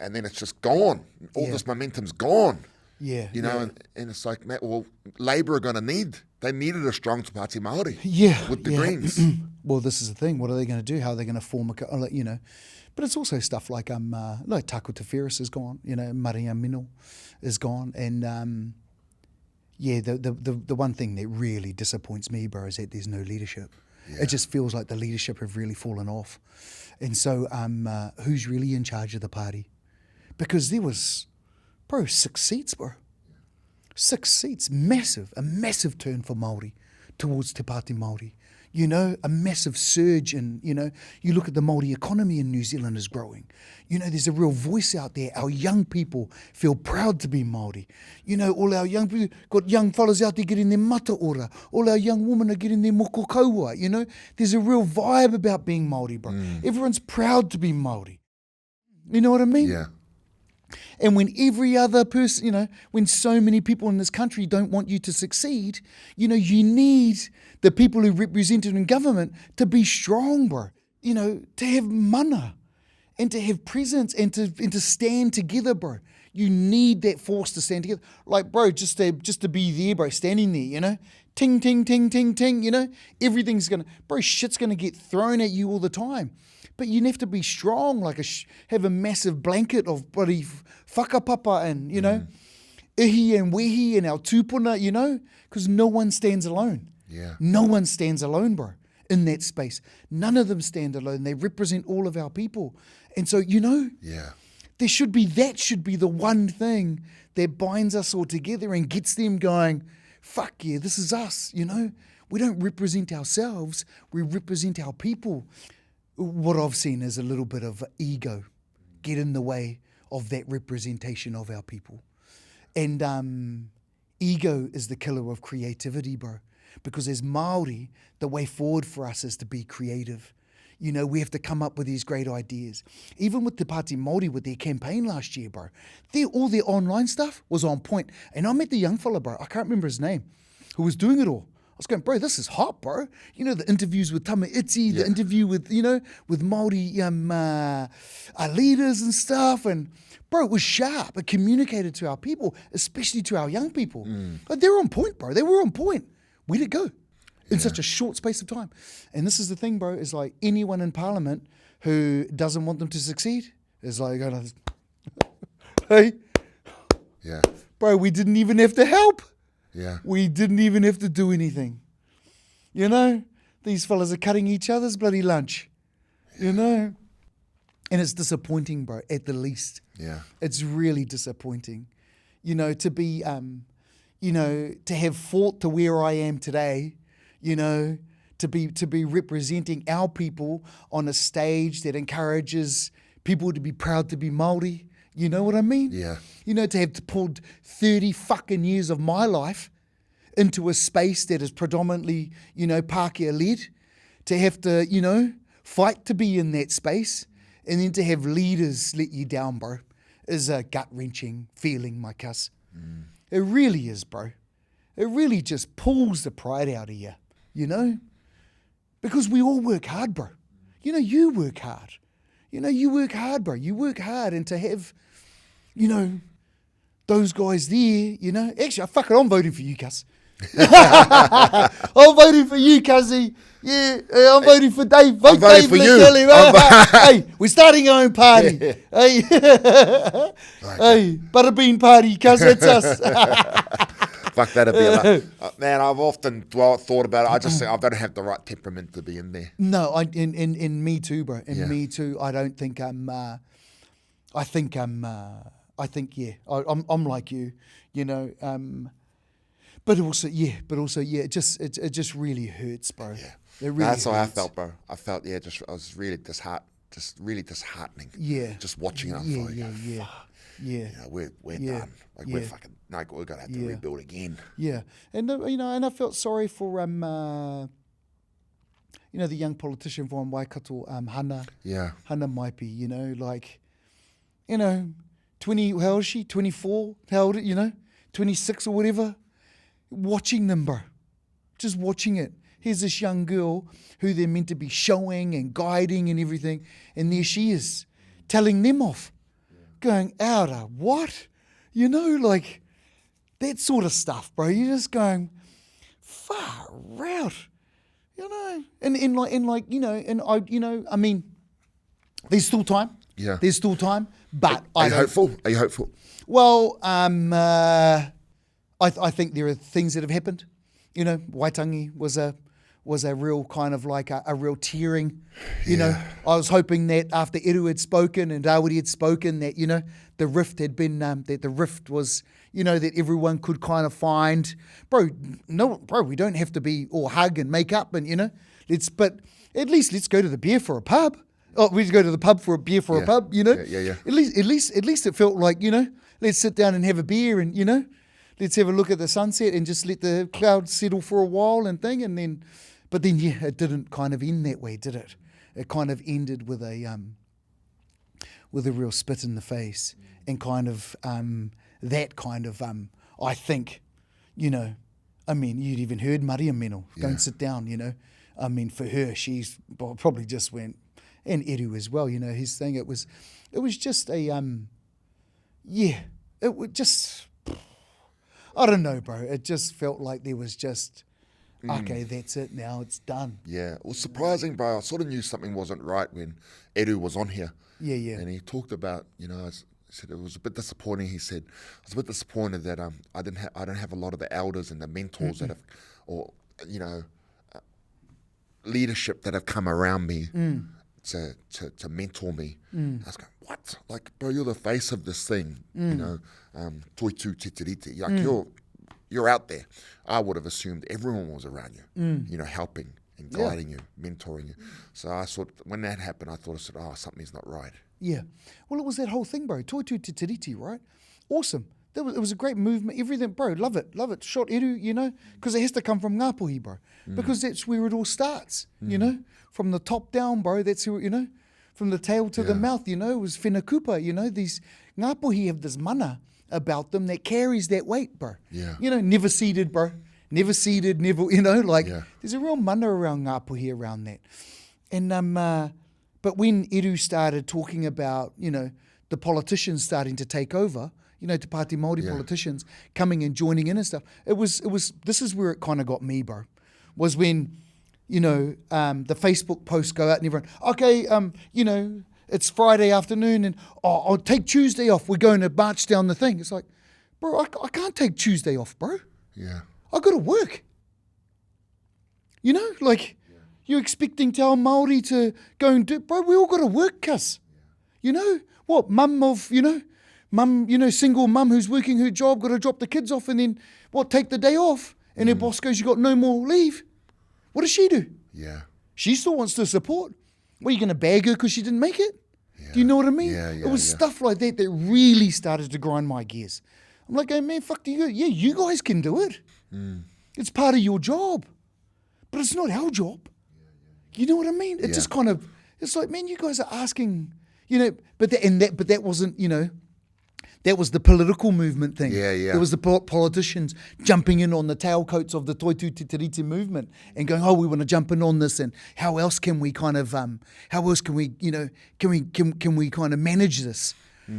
and then it's just gone. All this momentum's gone. Yeah. You know, and it's like, well, Labour are they needed a strong Te Pāti Māori. Yeah. With the Greens. Well, this is the thing. What are they going to do? How are they going to form you know? But it's also stuff like Taku Te Ferris is gone. You know, Maria Mino is gone. And, yeah, the one thing that really disappoints me, bro, is that there's no leadership. Yeah. It just feels like the leadership have really fallen off. And so who's really in charge of the party? Because there was, bro, 6 seats, bro. 6 seats. A massive turn for Māori towards Te Pāti Māori. You know, a massive surge in, you know, you look at the Māori economy in New Zealand is growing. You know, there's a real voice out there. Our young people feel proud to be Māori. You know, all our young people, got young fellas out there getting their mata ora. All our young women are getting their moko kaua, you know. There's a real vibe about being Māori, bro. Everyone's proud to be Māori. You know what I mean? Yeah. And when every other person, when so many people in this country don't want you to succeed, you need the people who represent it in government to be strong, bro. To have mana and to have presence and to stand together, bro. You need that force to stand together. Like, bro, just to be there, bro, standing there, ting, ting, ting, ting, ting, everything's shit's going to get thrown at you all the time. But you have to be strong, like have a massive blanket of bloody whakapapa and, ihi and wehi and our tūpuna, because no one stands alone. Yeah. No one stands alone, bro, in that space. None of them stand alone. They represent all of our people. And so, Yeah. that should be the one thing that binds us all together and gets them going, fuck yeah, this is us, We don't represent ourselves, we represent our people. What I've seen is a little bit of ego get in the way of that representation of our people. And ego is the killer of creativity, bro. Because as Māori, the way forward for us is to be creative. We have to come up with these great ideas. Even with the Pāti Māori with their campaign last year, bro, all their online stuff was on point. And I met the young fella, bro, I can't remember his name, who was doing it all. I was going, bro, this is hot, bro. The interviews with Tama Iti, the interview with, with Māori leaders and stuff. And, bro, it was sharp. It communicated to our people, especially to our young people. Like, they were on point, bro. They were on point. Where'd it go? In such a short space of time. And this is the thing, bro, is like anyone in Parliament who doesn't want them to succeed is like, hey, Yeah. bro, we didn't even have to help. Yeah. We didn't even have to do anything. These fellas are cutting each other's bloody lunch. And it's disappointing, bro, at the least. Yeah. It's really disappointing. To be, to have fought to where I am today, to be representing our people on a stage that encourages people to be proud to be Māori. You know what I mean? Yeah. To have pulled 30 fucking years of my life into a space that is predominantly, Pākehā-led, to have to, fight to be in that space, and then to have leaders let you down, bro, is a gut-wrenching feeling, my cuss. It really is, bro. It really just pulls the pride out of you, Because we all work hard, bro. You work hard. You work hard, bro. You work hard, and to have, those guys there, Actually, I'm voting for you, cuss. I'm voting for you, cuzzy. Yeah, I'm voting for Dave. Vote Dave, for let's you. tell him. Hey, we're starting our own party. Hey, hey, butterbean party, cuz it's us. Fuck, that'd be a lot. Man, I've often thought about it. I just think I don't have the right temperament to be in there. No, in me too, bro. Me too. I don't think I'm. I think yeah. I'm like you. But also, yeah. It just really hurts, bro. Yeah. It really That's how I hurts. felt, bro. I felt, I was really disheartening. Yeah. Just watching it. Yeah. We're Yeah. done. Like Yeah. we're fucking, like we're gonna have to rebuild again. Yeah, and and I felt sorry for the young politician from Waikato, Hana. Yeah. Hana Maipi, 20, how old is she? 24, how old, 26 or whatever. Watching them, bro. Just watching it. Here's this young girl who they're meant to be showing and guiding and everything, and there she is, telling them off. Going, out of what? That sort of stuff, bro. You're just going, far out. I mean, there's still time. Yeah. There's still time, but Are you hopeful? Are you hopeful? Well, I think there are things that have happened. Waitangi was a real kind of like a real tearing. I was hoping that after Eru had spoken and Dawidi had spoken that, the rift had been, that the rift was, that everyone could kind of find, bro, we don't have to be all hug and make up and, but at least let's go to the beer for a pub. Oh, we just go to the pub for a beer for a pub, Yeah. At least it felt like, let's sit down and have a beer and, let's have a look at the sunset and just let the clouds settle for a while and thing. And then, but then, it didn't kind of end that way, did it? It kind of ended with a with a real spit in the face, and kind of that kind of I think, you know, I mean, you'd even heard Maria Meno, go and sit down, you know. I mean, for her, she's probably just went, and Eru as well, you know, his thing. It was just a it would just, I don't know, bro. It just felt like there was just, okay, that's it now, it's done. Yeah, it was surprising, bro. I sort of knew something wasn't right when Eru was on here. Yeah. And he talked about, you know, he said it was a bit disappointing. He said, I was a bit disappointed that I don't have a lot of the elders and the mentors that have, or, you know, leadership that have come around me to mentor me. I was going, what? Like, bro, you're the face of this thing, you know, toitu te tiriti. Like, you're out there. I would have assumed everyone was around you, you know, helping and guiding you, mentoring you. So I thought, when that happened, I said, oh, something's not right. Yeah. Well, it was that whole thing, bro. Toitu te tiriti, right? Awesome. It was a great movement, everything, bro. Love it. Shot Eru, you know, because it has to come from Ngāpuhi, bro. Because that's where it all starts, you know, from the top down, bro. That's who, you know, from the tail to the mouth, you know, it was whenakupa, you know, these Ngāpuhi have this mana about them that carries that weight, bro. Yeah. You know, never ceded, bro. Never ceded, never, you know, like there's a real mana around Ngāpuhi around that. And, but when Eru started talking about, you know, the politicians starting to take over, you know, Te Pāti Māori politicians coming and joining in and stuff. It was, this is where it kind of got me, bro, was when, you know, the Facebook posts go out and everyone, okay, you know, it's Friday afternoon and I'll take Tuesday off. We're going to march down the thing. It's like, bro, I can't take Tuesday off, bro. Yeah. I got to work. You know, like you're expecting Te Ao Māori to go and do, bro, we all got to work, cuss. You know, what, mum, you know, single mum who's working her job, got to drop the kids off and then, take the day off. And her boss goes, you got no more leave. What does she do? Yeah. She still wants to support. What, are you going to bag her because she didn't make it? Yeah. Do you know what I mean? Yeah, it was stuff like that that really started to grind my gears. I'm like, hey, man, fuck you. Yeah, you guys can do it. It's part of your job. But it's not our job. You know what I mean? It just kind of, it's like, man, you guys are asking, you know, but that wasn't, you know, that was the political movement thing. Yeah. There was the politicians jumping in on the tailcoats of the Toitu Te Tiriti movement and going, oh, we want to jump in on this, and how else can we kind of, how else can we, you know, can we kind of manage this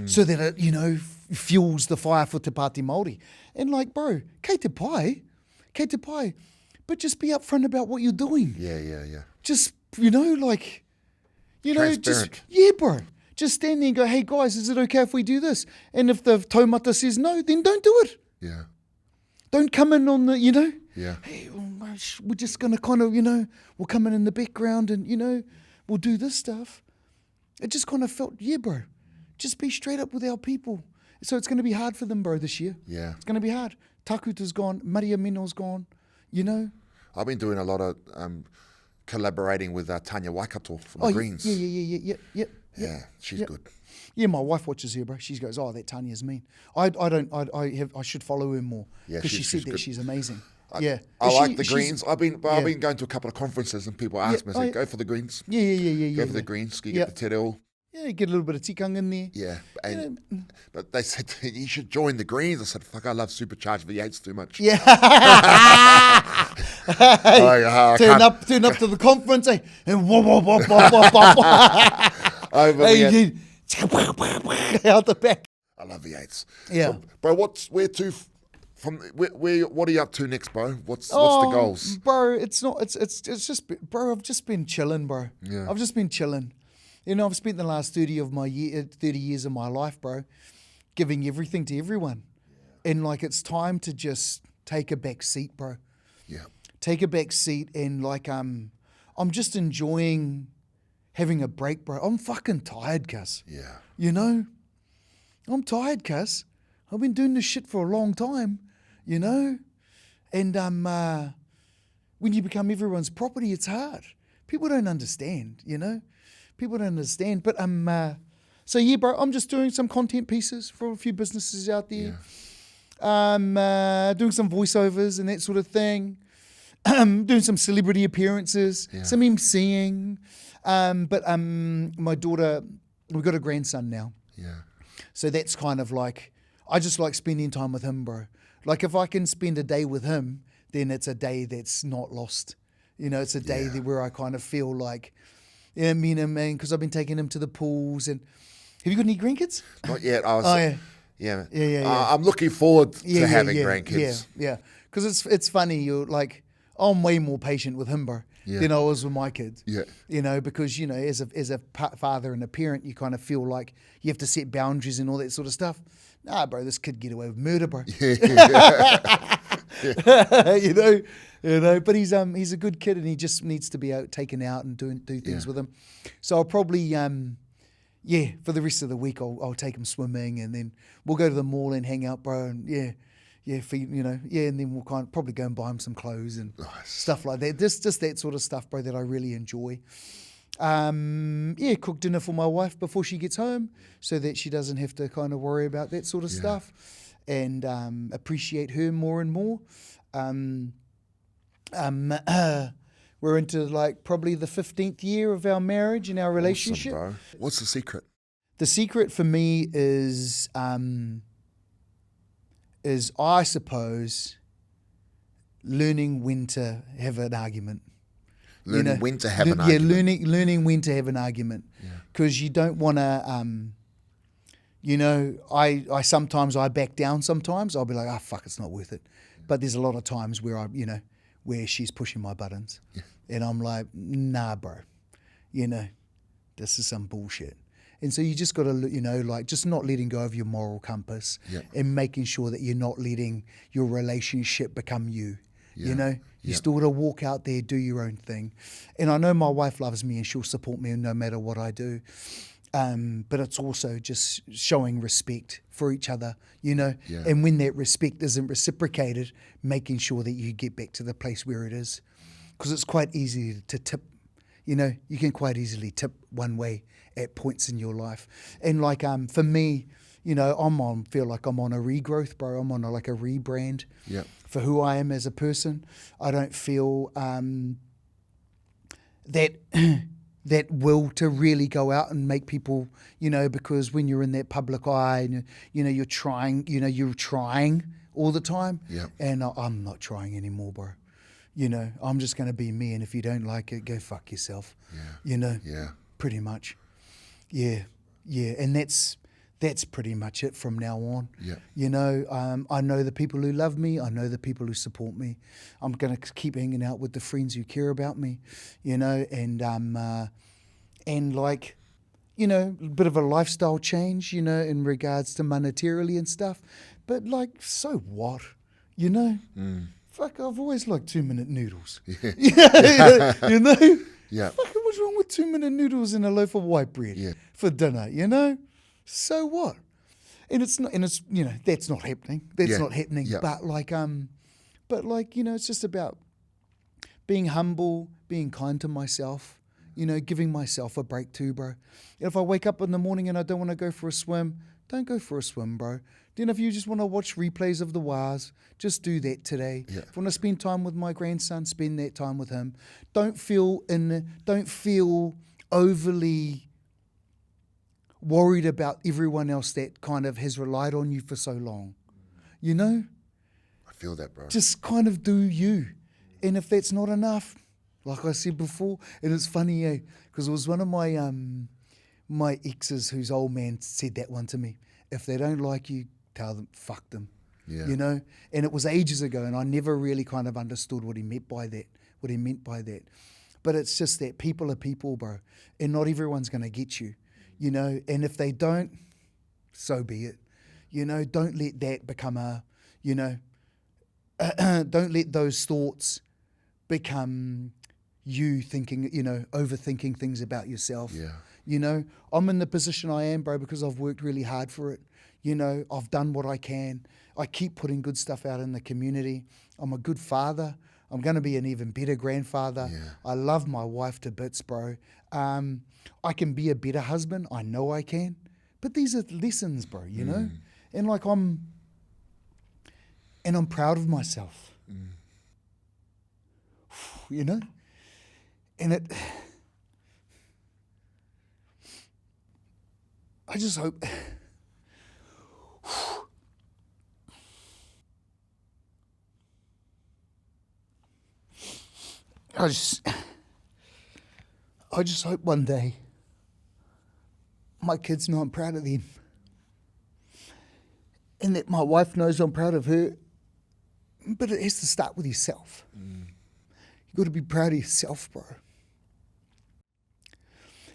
so that it, you know, fuels the fire for Te Pāti Māori. And like, bro, kei te pai, but just be upfront about what you're doing. Yeah. Just, you know, like, you know, just, bro. Just stand there and go, hey guys, is it okay if we do this? And if the taumata says no, then don't do it. Yeah. Don't come in on the, you know, hey, we're just going to kind of, you know, we'll come in the background and, you know, we'll do this stuff. It just kind of felt, bro, just be straight up with our people. So it's going to be hard for them, bro, this year. Yeah. It's going to be hard. Takuta's gone. Maria Meno's gone, you know. I've been doing a lot of collaborating with Tanya Waikato from the Greens. Yeah, she's good. Yeah, my wife watches her, bro. She goes, oh, that Tanya's mean. I should follow her more because she said that good. She's amazing. I like the Greens. I've been going to a couple of conferences and people ask me, I say, go for the Greens. Yeah. Go for the Greens. You get the te reo. Yeah, get a little bit of tikang in there. Yeah, but they said you should join the Greens. I said, fuck, I love supercharged V8s too much. Yeah. Turn up to the conference, and out the back. I love V8s. Yeah, so, bro. What are you up to next, bro? What's the goals, bro? It's just, bro. I've just been chilling, bro. Yeah, I've just been chilling. You know, I've spent the last 30 years of my life, bro, giving everything to everyone, and like it's time to just take a back seat, bro. Yeah, take a back seat, and like I'm just enjoying having a break, bro. I'm fucking tired, cuss. Yeah, you know, I'm tired, cuss. I've been doing this shit for a long time, you know, and when you become everyone's property, it's hard. People don't understand, you know. People don't understand, but so yeah, bro, I'm just doing some content pieces for a few businesses out there. Yeah. Doing some voiceovers and that sort of thing. Doing some celebrity appearances, some emceeing. But my daughter we've got a grandson now. Yeah. So that's kind of like, I just like spending time with him, bro. Like if I can spend a day with him, then it's a day that's not lost. You know, it's a day that where I kind of feel like, yeah, me and him, man, because I've been taking him to the pools. And have you got any grandkids? Not yet. Yeah. I'm looking forward to having grandkids. Yeah. Because it's funny. You're like, I'm way more patient with him, bro, than I was with my kids. Yeah. You know, because, you know, as a father and a parent, you kind of feel like you have to set boundaries and all that sort of stuff. Nah, bro, this kid get away with murder, bro. you know, but he's a good kid and he just needs to be taken out and do things with him. So I'll probably for the rest of the week I'll take him swimming and then we'll go to the mall and hang out, bro, and feed, and then we'll probably go and buy him some clothes and stuff like that. Just that sort of stuff, bro, that I really enjoy. Cook dinner for my wife before she gets home so that she doesn't have to kind of worry about that sort of stuff, and appreciate her more and more. We're into like probably the 15th year of our marriage and our relationship. Awesome, bro. What's the secret? The secret for me is I suppose learning when to have an argument. Learning when to have an argument. Learning when to have an argument, because you don't want to. I sometimes I back down. Sometimes I'll be like, fuck, it's not worth it. But there's a lot of times where where she's pushing my buttons, and I'm like, nah, bro, this is some bullshit. And so you just got to, just not letting go of your moral compass and making sure that you're not letting your relationship become you. You still got to walk out there, do your own thing. And I know my wife loves me and she'll support me no matter what I do. But it's also just showing respect for each other, and when that respect isn't reciprocated, making sure that you get back to the place where it is. Because it's quite easy to tip, you can quite easily tip one way at points in your life. And like for me, feel like I'm on a regrowth, bro. I'm on a rebrand for who I am as a person. I don't feel that will to really go out and make people, because when you're in that public eye and you're trying all the time. And I'm not trying anymore, bro. I'm just going to be me, and if you don't like it, go fuck yourself. Pretty much. And that's pretty much it from now on. I know the people who love me. I know the people who support me. I'm going to keep hanging out with the friends who care about me, and a bit of a lifestyle change, in regards to monetarily and stuff. But so what, Fuck, I've always liked 2-minute noodles. Fucking what's wrong with 2-minute noodles and a loaf of white bread for dinner, So what? And it's not, that's not happening. That's not happening. But it's just about being humble, being kind to myself, giving myself a break too, bro. If I wake up in the morning and I don't want to go for a swim, don't go for a swim, bro. Then if you just want to watch replays of the Wars, just do that today. If I want to spend time with my grandson, spend that time with him. Don't feel overly worried about everyone else that kind of has relied on you for so long. I feel that, bro. Just kind of do you. And if that's not enough, like I said before, and it's funny, because it was one of my exes whose old man said that one to me. If they don't like you, tell them, fuck them. And it was ages ago, and I never really kind of understood what he meant by that. But it's just that people are people, bro. And not everyone's going to get you, And if they don't, so be it. Don't let that become don't let those thoughts become you thinking, overthinking things about yourself. I'm in the position I am, bro, because I've worked really hard for it. I've done what I can. I keep putting good stuff out in the community. I'm a good father. I'm going to be an even better grandfather. I love my wife to bits, bro. I can be a better husband. I know I can. But these are lessons, bro, And I'm proud of myself. And just hope. I just hope one day my kids know I'm proud of them. And that my wife knows I'm proud of her. But it has to start with yourself. You've got to be proud of yourself, bro.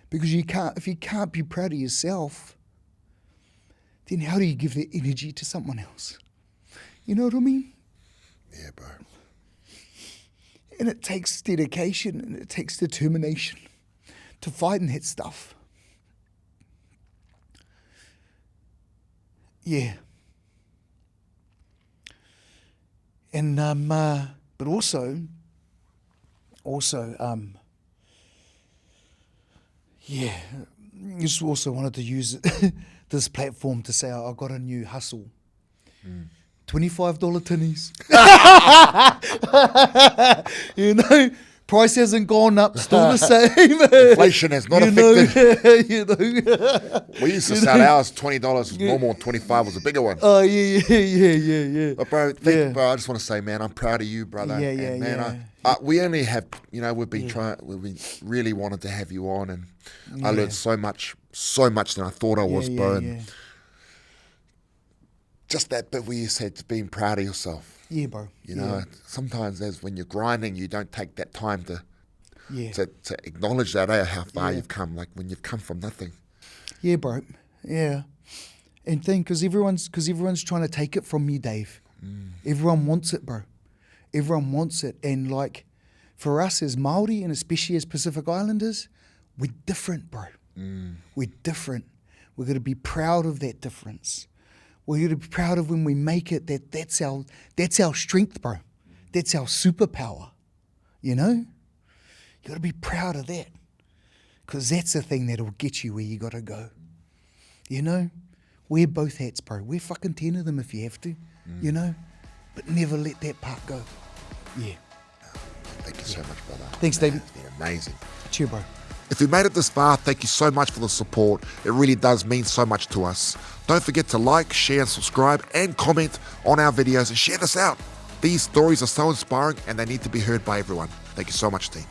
Because if you can't be proud of yourself, then how do you give that energy to someone else? You know what I mean? Yeah, bro. And it takes dedication and it takes determination to fight in that stuff. Yeah. And but also, yeah, just also wanted to use this platform to say I got a new hustle. $25 tinnies. You know, price hasn't gone up, still the same. Inflation has not affected. You know. We used to sell ours $20 normal, and 25 was a bigger one. Oh yeah. But bro, bro, I just want to say, man, I'm proud of you, brother. Yeah, and man, we only have, we've been really wanted to have you on, and I learned so much than I thought I was, bro. And just that bit where you said being proud of yourself. Yeah, bro. You know, sometimes when you're grinding, you don't take that time to acknowledge that, how far you've come, like when you've come from nothing. Yeah, bro. Yeah. And think, because everyone's trying to take it from me, Dave. Everyone wants it, bro. Everyone wants it. And like, for us as Māori, and especially as Pacific Islanders, we're different, bro. We're different. We're going to be proud of that difference. We're going to be proud of when we make it. That's our strength, bro. That's our superpower. You know? You got to be proud of that. Because that's the thing that'll get you where you got to go. You know? Wear both hats, bro. Wear fucking 10 of them if you have to. You know? But never let that part go. Yeah. Thank you so much, brother. Thanks, David. It's been amazing. Cheer, bro. If you made it this far, thank you so much for the support. It really does mean so much to us. Don't forget to like, share, and subscribe, and comment on our videos, and share this out. These stories are so inspiring, and they need to be heard by everyone. Thank you so much, team.